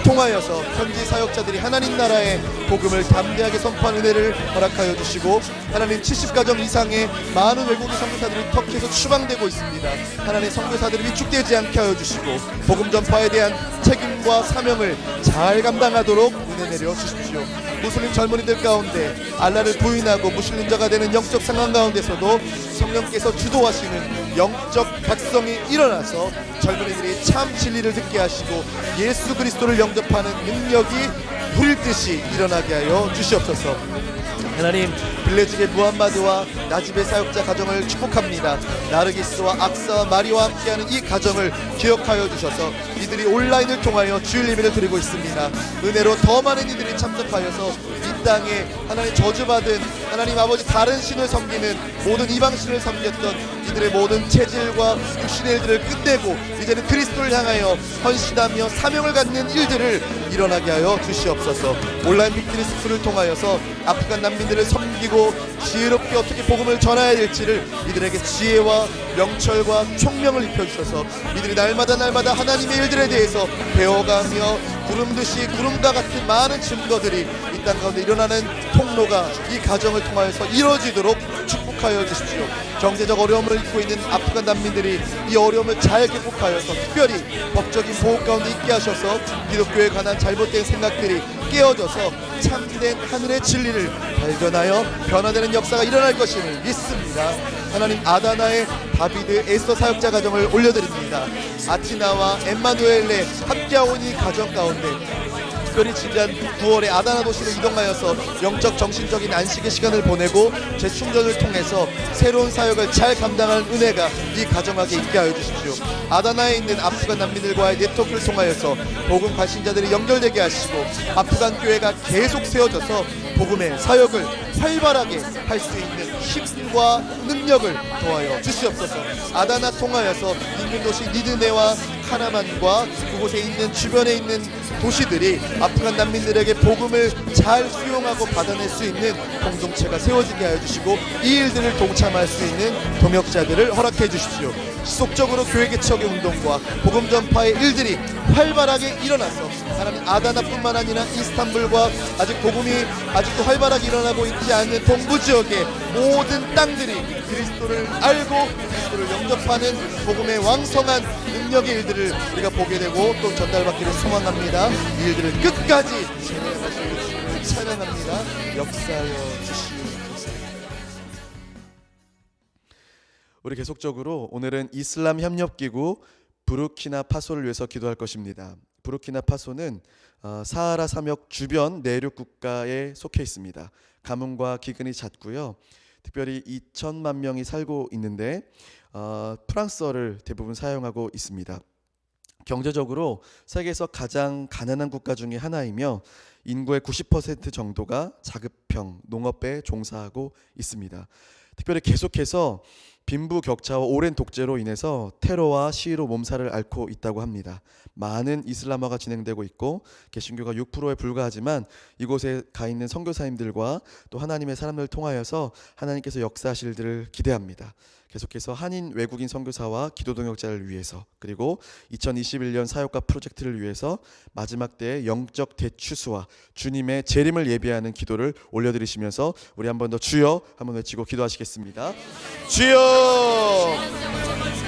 통하여서 현지 사역자들이 하나님 나라의 복음을 담대하게 선포한 은혜를 허락하여 주시고 하나님 70가정 이상의 많은 외국인 선교사들이 터키에서 추방되고 있습니다. 하나님 선교사들이 위축되지 않게 하여 주시고 복음 전파에 대한 책임과 사명을 잘 감당하도록 은혜 내려 주십시오. 무슬림 젊은이들 가운데 알라를 부인하고 무슬림자가 되는 영적 상황 가운데서도 성령께서 주도하시는 영적 각성이 일어나서 젊은이들이 참 진리를 듣게 하시고 예수 그리스도를 영접하는 능력이 불일 듯이 일어나게 하여 주시옵소서. 하나님, 빌레직의 무함마드와 나집의 사역자 가정을 축복합니다. 나르기스와 악사와 마리와 함께하는 이 가정을 기억하여 주셔서 이들이 온라인을 통하여 주일 예배를 드리고 있습니다. 은혜로 더 많은 이들이 참석하여서 이 땅에 하나님 저주받은 하나님 아버지 다른 신을 섬기는 모든 이방신을 섬겼던 이들의 모든 체질과 육신의 일들을 끝내고 이제는 그리스도를 향하여 헌신하며 사명을 갖는 일들을 일어나게 하여 주시옵소서. 온라인 빅트리 스쿨을 통하여서 아프간 난민들을 섬기고 지혜롭게 어떻게 복음을 전해야 될지를 이들에게 지혜와 명철과 총명을 입혀주셔서 이들이 날마다 하나님의 일들에 대해서 배워가며 구름듯이 구름과 같은 많은 증거들이 이 땅 가운데 일어나는 통로가 이 가정을 통하여서 이루어지도록 축복하여 주십시오. 경제적 어려움을 잊고 있는 아프간 난민들이 이 어려움을 잘 극복하여서 특별히 법적인 보호 가운데 있게 하셔서 기독교에 관한 잘못된 생각들이 깨어져서 참된 하늘의 진리를 발견하여 변화되는 역사가 일어날 것임을 믿습니다. 하나님, 아다나의 다비드 에스더 사역자 가정을 올려드립니다. 아티나와 엠마누엘의 함께하고 있는 이 가정 가운데 특별히 지난 9월에 아다나 도시로 이동하여서 영적 정신적인 안식의 시간을 보내고 재충전을 통해서 새로운 사역을 잘 감당하는 은혜가 이 가정에게 있게 하여 주십시오. 아다나에 있는 아프간 난민들과의 네트워크를 통하여서 복음 발신자들이 연결되게 하시고 아프간 교회가 계속 세워져서 복음의 사역을 활발하게 할 수 있는 힘과 능력을 더하여 주시옵소서. 아다나 통하여서 인근 도시 니드네와 카나만과 그곳에 있는 주변에 있는 도시들이 아프간 난민들에게 복음을 잘 수용하고 받아낼 수 있는 공동체가 세워지게 하여 주시고 이 일들을 동참할 수 있는 동역자들을 허락해 주십시오. 지속적으로 교회 개척의 운동과 복음 전파의 일들이 활발하게 일어나서 하나님, 아다나뿐만 아니라 이스탄불과 아직 복음이 아직도 활발하게 일어나고 있지 않는 동부 지역의 모든 땅들이 그리스도를 알고 그리스도를 영접하는 복음의 왕성한 능력의 일들을 우리가 보게 되고 또 전달받기를 소망합니다. 이 일들을 끝까지 진행하시고 주시기를 찬양합니다. 역사하여 주시옵소서. 우리 계속적으로 오늘은 이슬람 협력기구 부르키나파소를 위해서 기도할 것입니다. 부르키나파소는 사하라 사막 주변 내륙 국가에 속해 있습니다. 가뭄과 기근이 잦고요. 특별히 2천만 명이 살고 있는데 프랑스어를 대부분 사용하고 있습니다. 경제적으로 세계에서 가장 가난한 국가 중에 하나이며 인구의 90% 정도가 자급형 농업에 종사하고 있습니다. 특별히 계속해서 빈부격차와 오랜 독재로 인해서 테러와 시위로 몸살을 앓고 있다고 합니다. 많은 이슬람화가 진행되고 있고 개신교가 6%에 불과하지만 이곳에 가 있는 선교사님들과 또 하나님의 사람들을 통하여서 하나님께서 역사하실 일들을 기대합니다. 계속해서 한인 외국인 선교사와 기도 동역자를 위해서 그리고 2021년 사역과 프로젝트를 위해서 마지막 때의 영적 대추수와 주님의 재림을 예비하는 기도를 올려드리시면서 우리 한 번 더 주여 한번 외치고 기도하시겠습니다. 주여!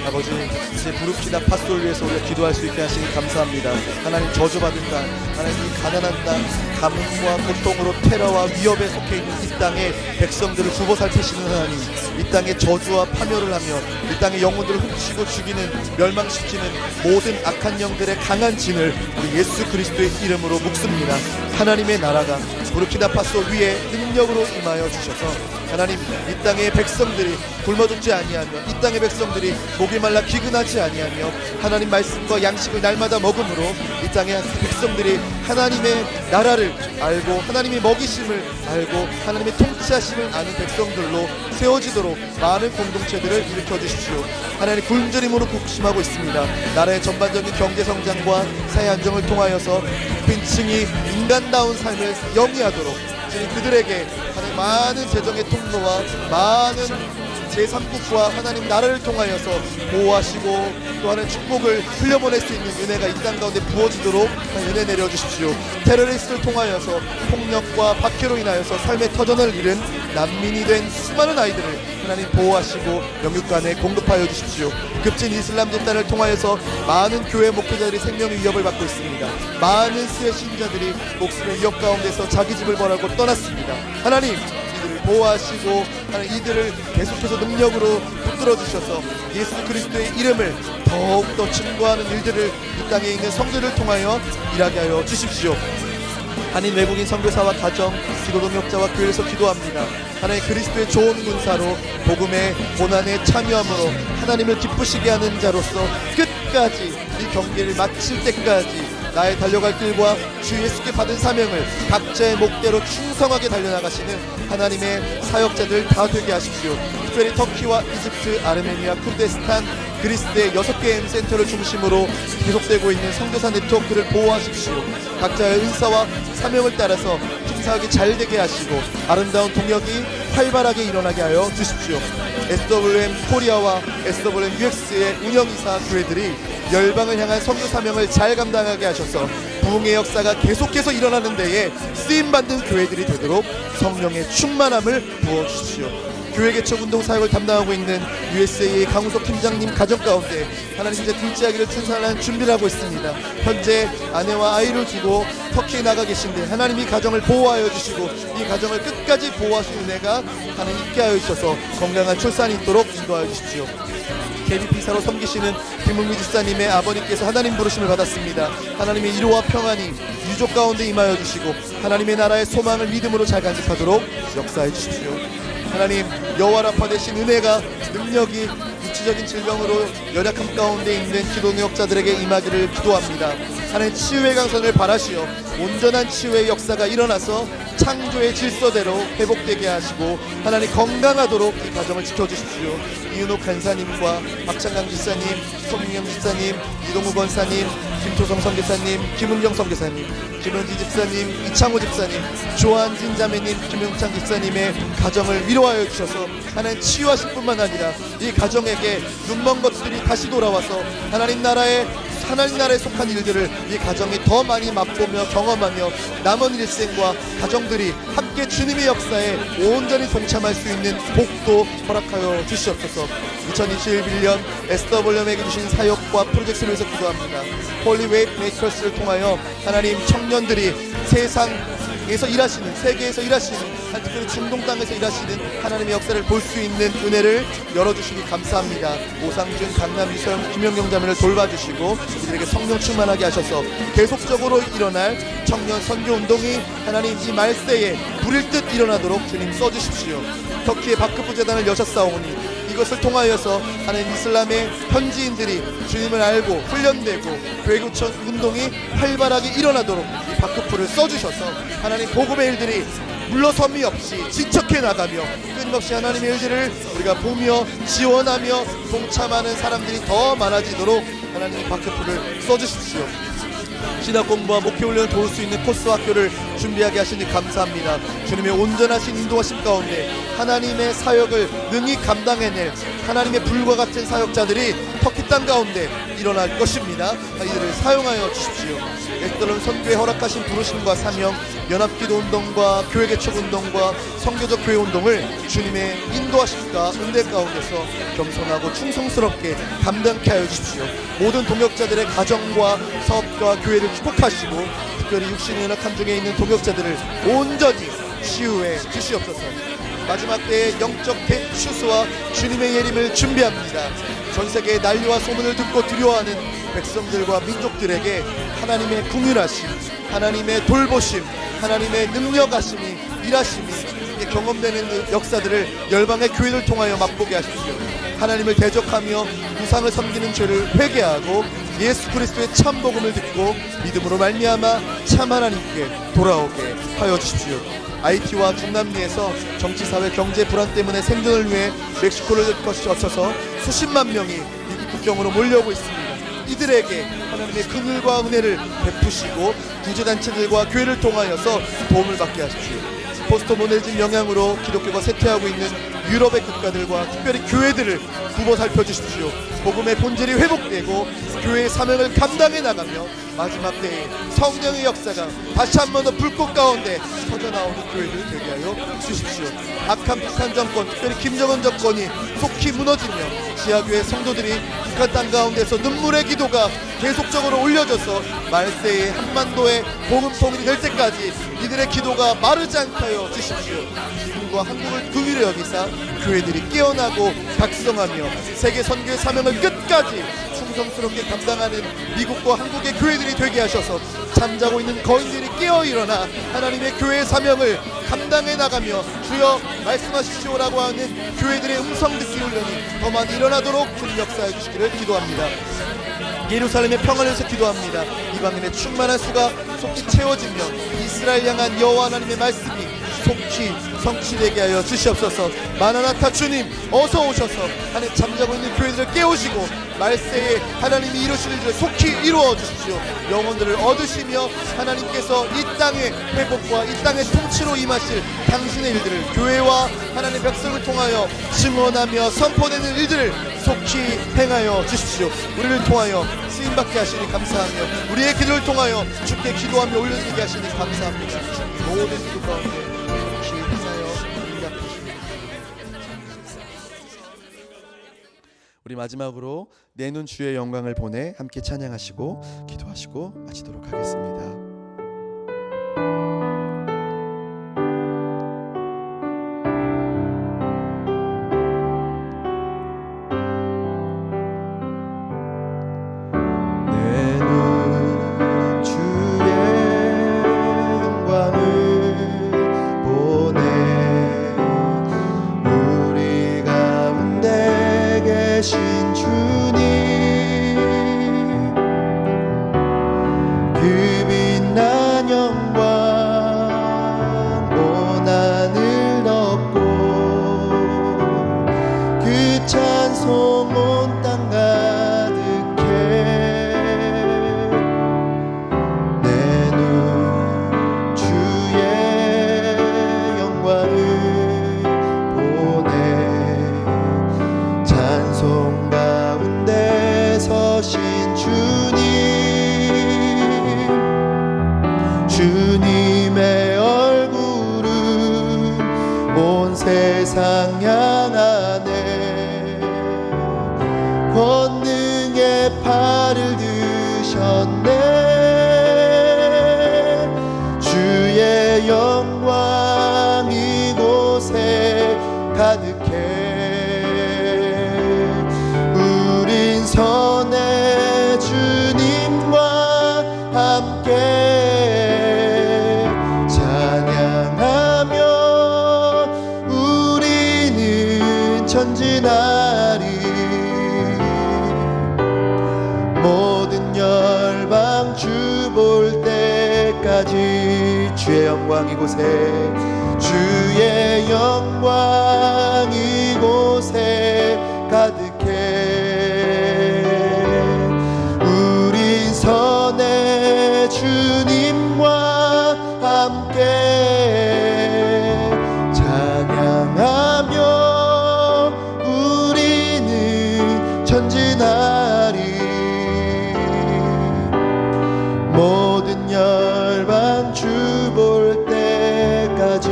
아버지, 이제 부르키나파소를 위해서 우리가 기도할 수 있게 하시니 감사합니다. 하나님, 저주받은 땅, 하나님 이 가난한 땅, 가뭄과 고통으로 테러와 위협에 속해 있는 이 땅의 백성들을 두고 살피시는 하나님, 이 땅에 저주와 파멸을 하며 이 땅의 영혼들을 훔치고 죽이는, 멸망시키는 모든 악한 영들의 강한 진을 우리 예수 그리스도의 이름으로 묵습니다. 하나님의 나라가 부르키나파소 위에 능력으로 임하여 주셔서 하나님, 이 땅의 백성들이 굶어 죽지 아니하며 이 땅의 백성들이 목이 말라 기근하지 아니하며 하나님 말씀과 양식을 날마다 먹음으로 이 땅의 백성들이 하나님의 나라를 알고 하나님의 먹이심을 알고 하나님의 통치하심을 아는 백성들로 세워지도록 많은 공동체들을 일으켜 주십시오. 하나님, 굶주림으로 국심하고 있습니다. 나라의 전반적인 경제 성장과 사회 안정을 통하여서 빈층이 인간다운 삶을 영위하도록 그들에게 하나님 많은 재정의 통로와 많은 제3국과 하나님 나라를 통하여서 보호하시고 또 하는 축복을 흘려보낼 수 있는 은혜가 이 땅 가운데 부어지도록 은혜 내려주십시오. 테러리스트를 통하여서 폭력과 박해로 인하여서 삶의 터전을 잃은 난민이 된 수많은 아이들을 하나님 보호하시고 영육간에 공급하여 주십시오. 급진 이슬람 집단을 통하여서 많은 교회 목회자들이 생명의 위협을 받고 있습니다. 많은 수의 신자들이 목숨의 위협 가운데서 자기 집을 벌하고 떠났습니다. 하나님 이들을 보호하시고 하나님 이들을 계속해서 능력으로 붙들어 주셔서 예수 그리스도의 이름을 더욱더 증거하는 일들을 이 땅에 있는 성도를 통하여 일하게 하여 주십시오. 한인 외국인 선교사와 가정, 기도 동역자와 교회에서 기도합니다. 하나님 그리스도의 좋은 군사로 복음의 고난에 참여함으로 하나님을 기쁘시게 하는 자로서 끝까지 이 경기를 마칠 때까지 나의 달려갈 길과 주 예수께 받은 사명을 각자의 목대로 충성하게 달려나가시는 하나님의 사역자들 다 되게 하십시오. 특별히 터키와 이집트, 아르메니아, 쿠르디스탄, 그리스의 6개의 센터를 중심으로 계속되고 있는 선교사 네트워크를 보호하십시오. 각자의 은사와 사명을 따라서 충성하게 잘 되게 하시고 아름다운 동역이 활발하게 일어나게 하여 주십시오. SWM 코리아와 SWM UX의 운영이사 교회들이 열방을 향한 선교 사명을 잘 감당하게 하셔서 부흥의 역사가 계속해서 일어나는 데에 쓰임받는 교회들이 되도록 성령의 충만함을 부어주십시오. 교회 개척 운동 사역을 담당하고 있는 USA의 강우석 팀장님 가정 가운데 하나님 이제 둘째 아기를 출산할 준비를 하고 있습니다. 현재 아내와 아이를 두고 터키에 나가 계신데 하나님 이 가정을 보호하여 주시고 이 가정을 끝까지 보호하시는 은혜가 하나님 있게 하여 주셔서 건강한 출산이 있도록 인도하여 주십시오. KBP사로 섬기시는 김은미 집사님의 아버님께서 하나님 부르심을 받았습니다. 하나님의 위로와 평안이 유족 가운데 임하여 주시고 하나님의 나라의 소망을 믿음으로 잘 간직하도록 역사해 주십시오. 하나님 여호와라파 되신 은혜가 능력이 육체적인 질병으로 연약함 가운데 있는 기도 능력자들에게 임하기를 기도합니다. 하나님 치유의 강선을 바라시어 온전한 치유의 역사가 일어나서 창조의 질서대로 회복되게 하시고 하나님 건강하도록 이 가정을 지켜주십시오. 이은옥 간사님과 박창강 집사님, 송민영 집사님, 이동우 권사님, 김초성 선교사님, 김은경 선교사님, 김은지 집사님, 이창호 집사님, 조한진 자매님, 김용창 집사님의 가정을 위로하여 주셔서 하나님 치유하실 뿐만 아니라 이 가정에게 눈먼 것들이 다시 돌아와서 하나님 나라에 속한 일들을 이 가정이 더 많이 맛보며 경험하며 남은 일생과 가정들이 함께 주님의 역사에 온전히 동참할 수 있는 복도 허락하여 주시옵소서. 2021년 SWM에게 주신 사역과 프로젝트를 위해서 기도합니다. 홀리 웨이브 메이커스를 통하여 하나님 청년들이 세상에서 일하시는, 세계에서 일하시는, 특별히 중동 땅에서 일하시는 하나님의 역사를 볼 수 있는 은혜를 열어주시기 감사합니다. 오상준, 강남, 유서영, 김영경 자매를 돌봐주시고 이들에게 성령 충만하게 하셔서 계속적으로 일어날 청년 선교 운동이 하나님 이 말세에 불일 듯 일어나도록 주님 써주십시오. 터키의 바크프 재단을 여셨사오니 이것을 통하여서 하나님 이슬람의 현지인들이 주님을 알고 훈련되고 교회구청 운동이 활발하게 일어나도록 이 바크프를 써주셔서 하나님 복음의 일들이 물러섬이 없이 진척해 나가며 끊임없이 하나님의 일들을 우리가 보며 지원하며 동참하는 사람들이 더 많아지도록 하나님의 바크프를 써주십시오. 신학 공부와 목회 훈련을 도울 수 있는 코스 학교를 준비하게 하시니 감사합니다. 주님의 온전하신 인도하심 가운데 하나님의 사역을 능히 감당해낼 하나님의 불과 같은 사역자들이 터키 땅 가운데 일어날 것입니다. 이들을 사용하여 주십시오. 애들은 선교에 허락하신 부르심과 사명, 연합기도 운동과 교회 개척 운동과 선교적 교회 운동을 주님의 인도하심과 은혜 가운데서 겸손하고 충성스럽게 감당케 하여 주십시오. 모든 동역자들의 가정과 사업과 교회를 축복하시고 특별히 육신의 연약함 중에 있는 동역자들을 온전히 치유해 주시옵소서. 마지막 때의 영적 대추수와 주님의 예림을 준비합니다. 전세계의 난리와 소문을 듣고 두려워하는 백성들과 민족들에게 하나님의 긍휼하심, 하나님의 돌보심, 하나님의 능력하심이 일하심이 경험되는 역사들을 열방의 교회를 통하여 맛보게 하십시오. 하나님을 대적하며 우상을 섬기는 죄를 회개하고 예수 그리스도의 참 복음을 듣고 믿음으로 말미암아 참 하나님께 돌아오게 하여 주십시오. IT와 중남미에서 정치, 사회, 경제 불안 때문에 생존을 위해 멕시코를 거쳐서 수십만 명이 미국 국경으로 몰려오고 있습니다. 이들에게 하나님의 긍휼과 은혜를 베푸시고 구제단체들과 교회를 통하여서 도움을 받게 하십시오. 포스트 모더니즘 영향으로 기독교가 쇠퇴하고 있는 유럽의 국가들과 특별히 교회들을 두고 살펴주십시오. 복음의 본질이 회복되고 교회의 사명을 감당해 나가며 마지막 때에 성령의 역사가 다시 한 번 더 불꽃 가운데 터져나오는 교회들 되게 하여 주십시오. 악한 북한 정권, 특별히 김정은 정권이 속히 무너지며 지하교회 성도들이 북한 땅 가운데서 눈물의 기도가 계속적으로 올려져서 말세의 한반도의 복음 통일이 될 때까지 이들의 기도가 마르지 않게 하여 주십시오. 미국과 한국을 그 위로 여기사 교회들이 깨어나고 각성하며 세계 선교의 사명을 끝까지 충성스럽게 감당하는 미국과 한국의 교회들이 되게 하셔서 잠자고 있는 거인들이 깨어 일어나 하나님의 교회의 사명을 감당해 나가며 주여 말씀하십시오라고 하는 교회들의 음성 듣기 훈련이 더 많이 일어나도록 주님 역사해 주시기를 기도합니다. 예루살렘의 평안을 위해서 기도합니다. 이방인의 충만한 수가 속히 채워지며 이스라엘 향한 여호와 하나님의 말씀이 속히 성취되게 하여 주시옵소서. 마나나타 주님 어서 오셔서 하늘 잠자고 있는 교회들을 깨우시고 말세에 하나님이 이루실 일을 속히 이루어 주십시오. 영혼들을 얻으시며 하나님께서 이 땅의 회복과 이 땅의 통치로 임하실 당신의 일들을 교회와 하나님의 백성을 통하여 증언하며 선포되는 일들을 속히 행하여 주십시오. 우리를 통하여 쓰임받게 하시니 감사하며 우리의 기도를 통하여 주께 기도하며 올려드리게 하시니 감사합니다. 모든 기도 가운데 속히 행하여 응답해 주십시오. 우리 마지막으로 내눈 주의 영광을 보내 함께 찬양하시고 기도하시고 마치도록 하겠습니다. 주님의 얼굴은 온 세상 향하네. 권능의 팔을 드셨네. 주의 영광 이곳에 가득해. 우린 선의 주님과 함께 전진하리. 모든 열방 주 볼 때까지 주의 영광 이곳에, 주의 영광 이곳에 가득해. 우린 선의 주님과 함께 찬양하며 전진하리. 모든 열방 주 볼 때까지.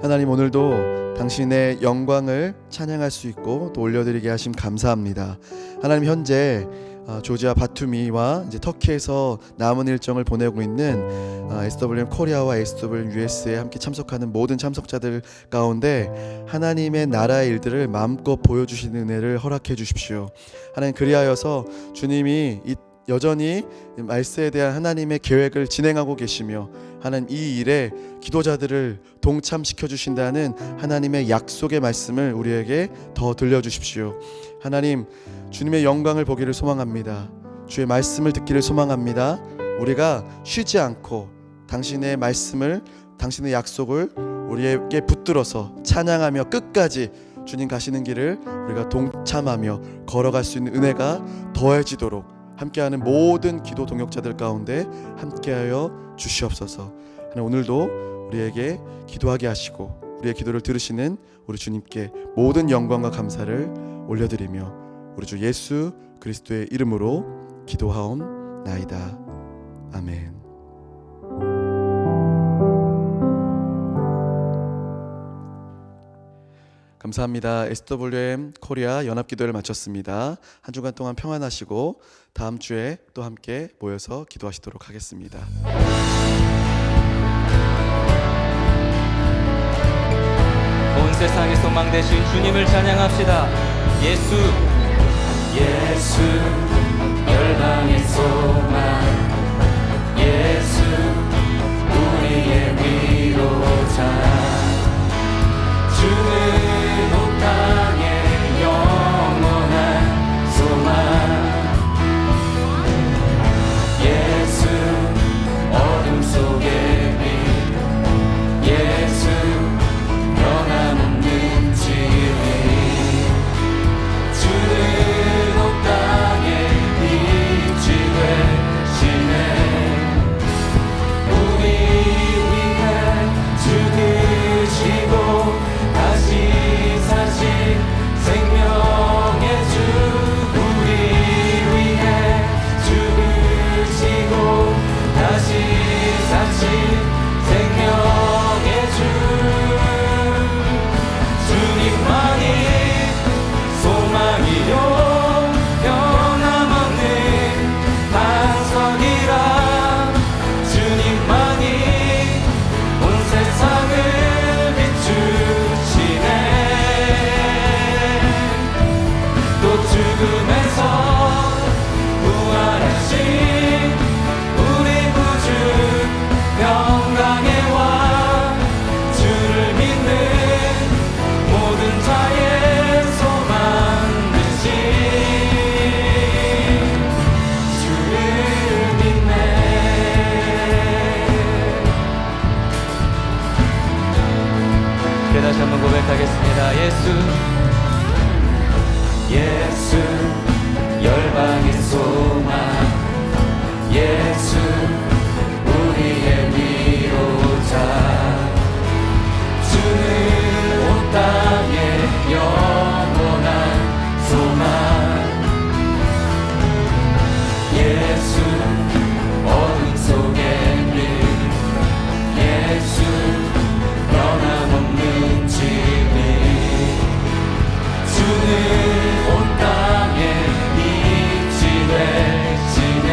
하나님, 오늘도 당신의 영광을 찬양할 수 있고 또 올려드리게 하심 감사합니다. 하나님, 현재 조지아 바투미와 이제 터키에서 남은 일정을 보내고 있는 SWM 코리아와 SWM US에 함께 참석하는 모든 참석자들 가운데 하나님의 나라의 일들을 마음껏 보여주시는 은혜를 허락해 주십시오. 하나님, 그리하여서 주님이 여전히 말세에 대한 하나님의 계획을 진행하고 계시며 하나님 이 일에 기도자들을 동참시켜 주신다는 하나님의 약속의 말씀을 우리에게 더 들려주십시오. 하나님, 주님의 영광을 보기를 소망합니다. 주의 말씀을 듣기를 소망합니다. 우리가 쉬지 않고 당신의 말씀을, 당신의 약속을 우리에게 붙들어서 찬양하며 끝까지 주님 가시는 길을 우리가 동참하며 걸어갈 수 있는 은혜가 더해지도록 함께하는 모든 기도 동역자들 가운데 함께하여 주시옵소서. 오늘도 우리에게 기도하게 하시고 우리의 기도를 들으시는 우리 주님께 모든 영광과 감사를 올려드리며 우리 주 예수 그리스도의 이름으로 기도하옵나이다. 아멘. 감사합니다. SWM 코리아 연합기도를 마쳤습니다. 한 주간 동안 평안하시고 다음 주에 또 함께 모여서 기도하시도록 하겠습니다. 온 세상의 소망 되신 주님을 찬양합시다. 예수 열방의 소망, 예수 우리의 위로자. 주는 온 땅의 영원한 소망, 예수 어둠 속의 빛, 예수 변함없는 진리. 주는 온 땅의 빛이 되시네. 우리 위해 죽으시고 다시 사신 생명의 주. 우리 위해 죽으시고 다시 사신 생명의 주. 주님만이 소망이요 변함없는 반석이라. 주님만이 온 세상을 비추시네. 또 죽음에서 부활하신 우리 구주 평강의 왕. 주를 믿는 모든 자의 소망 되신 주를 믿네. 다시 한번 고백하겠습니다. 예수 열방의 소망, 예수 우리의 위로자. 주는 온 땅의 영원한 소망, 예수 어둠 속의 빛, 예수 변함없는 진리. 주는 온 땅의 빛이 되시네.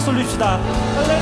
박수 올립시다. 할렐루야.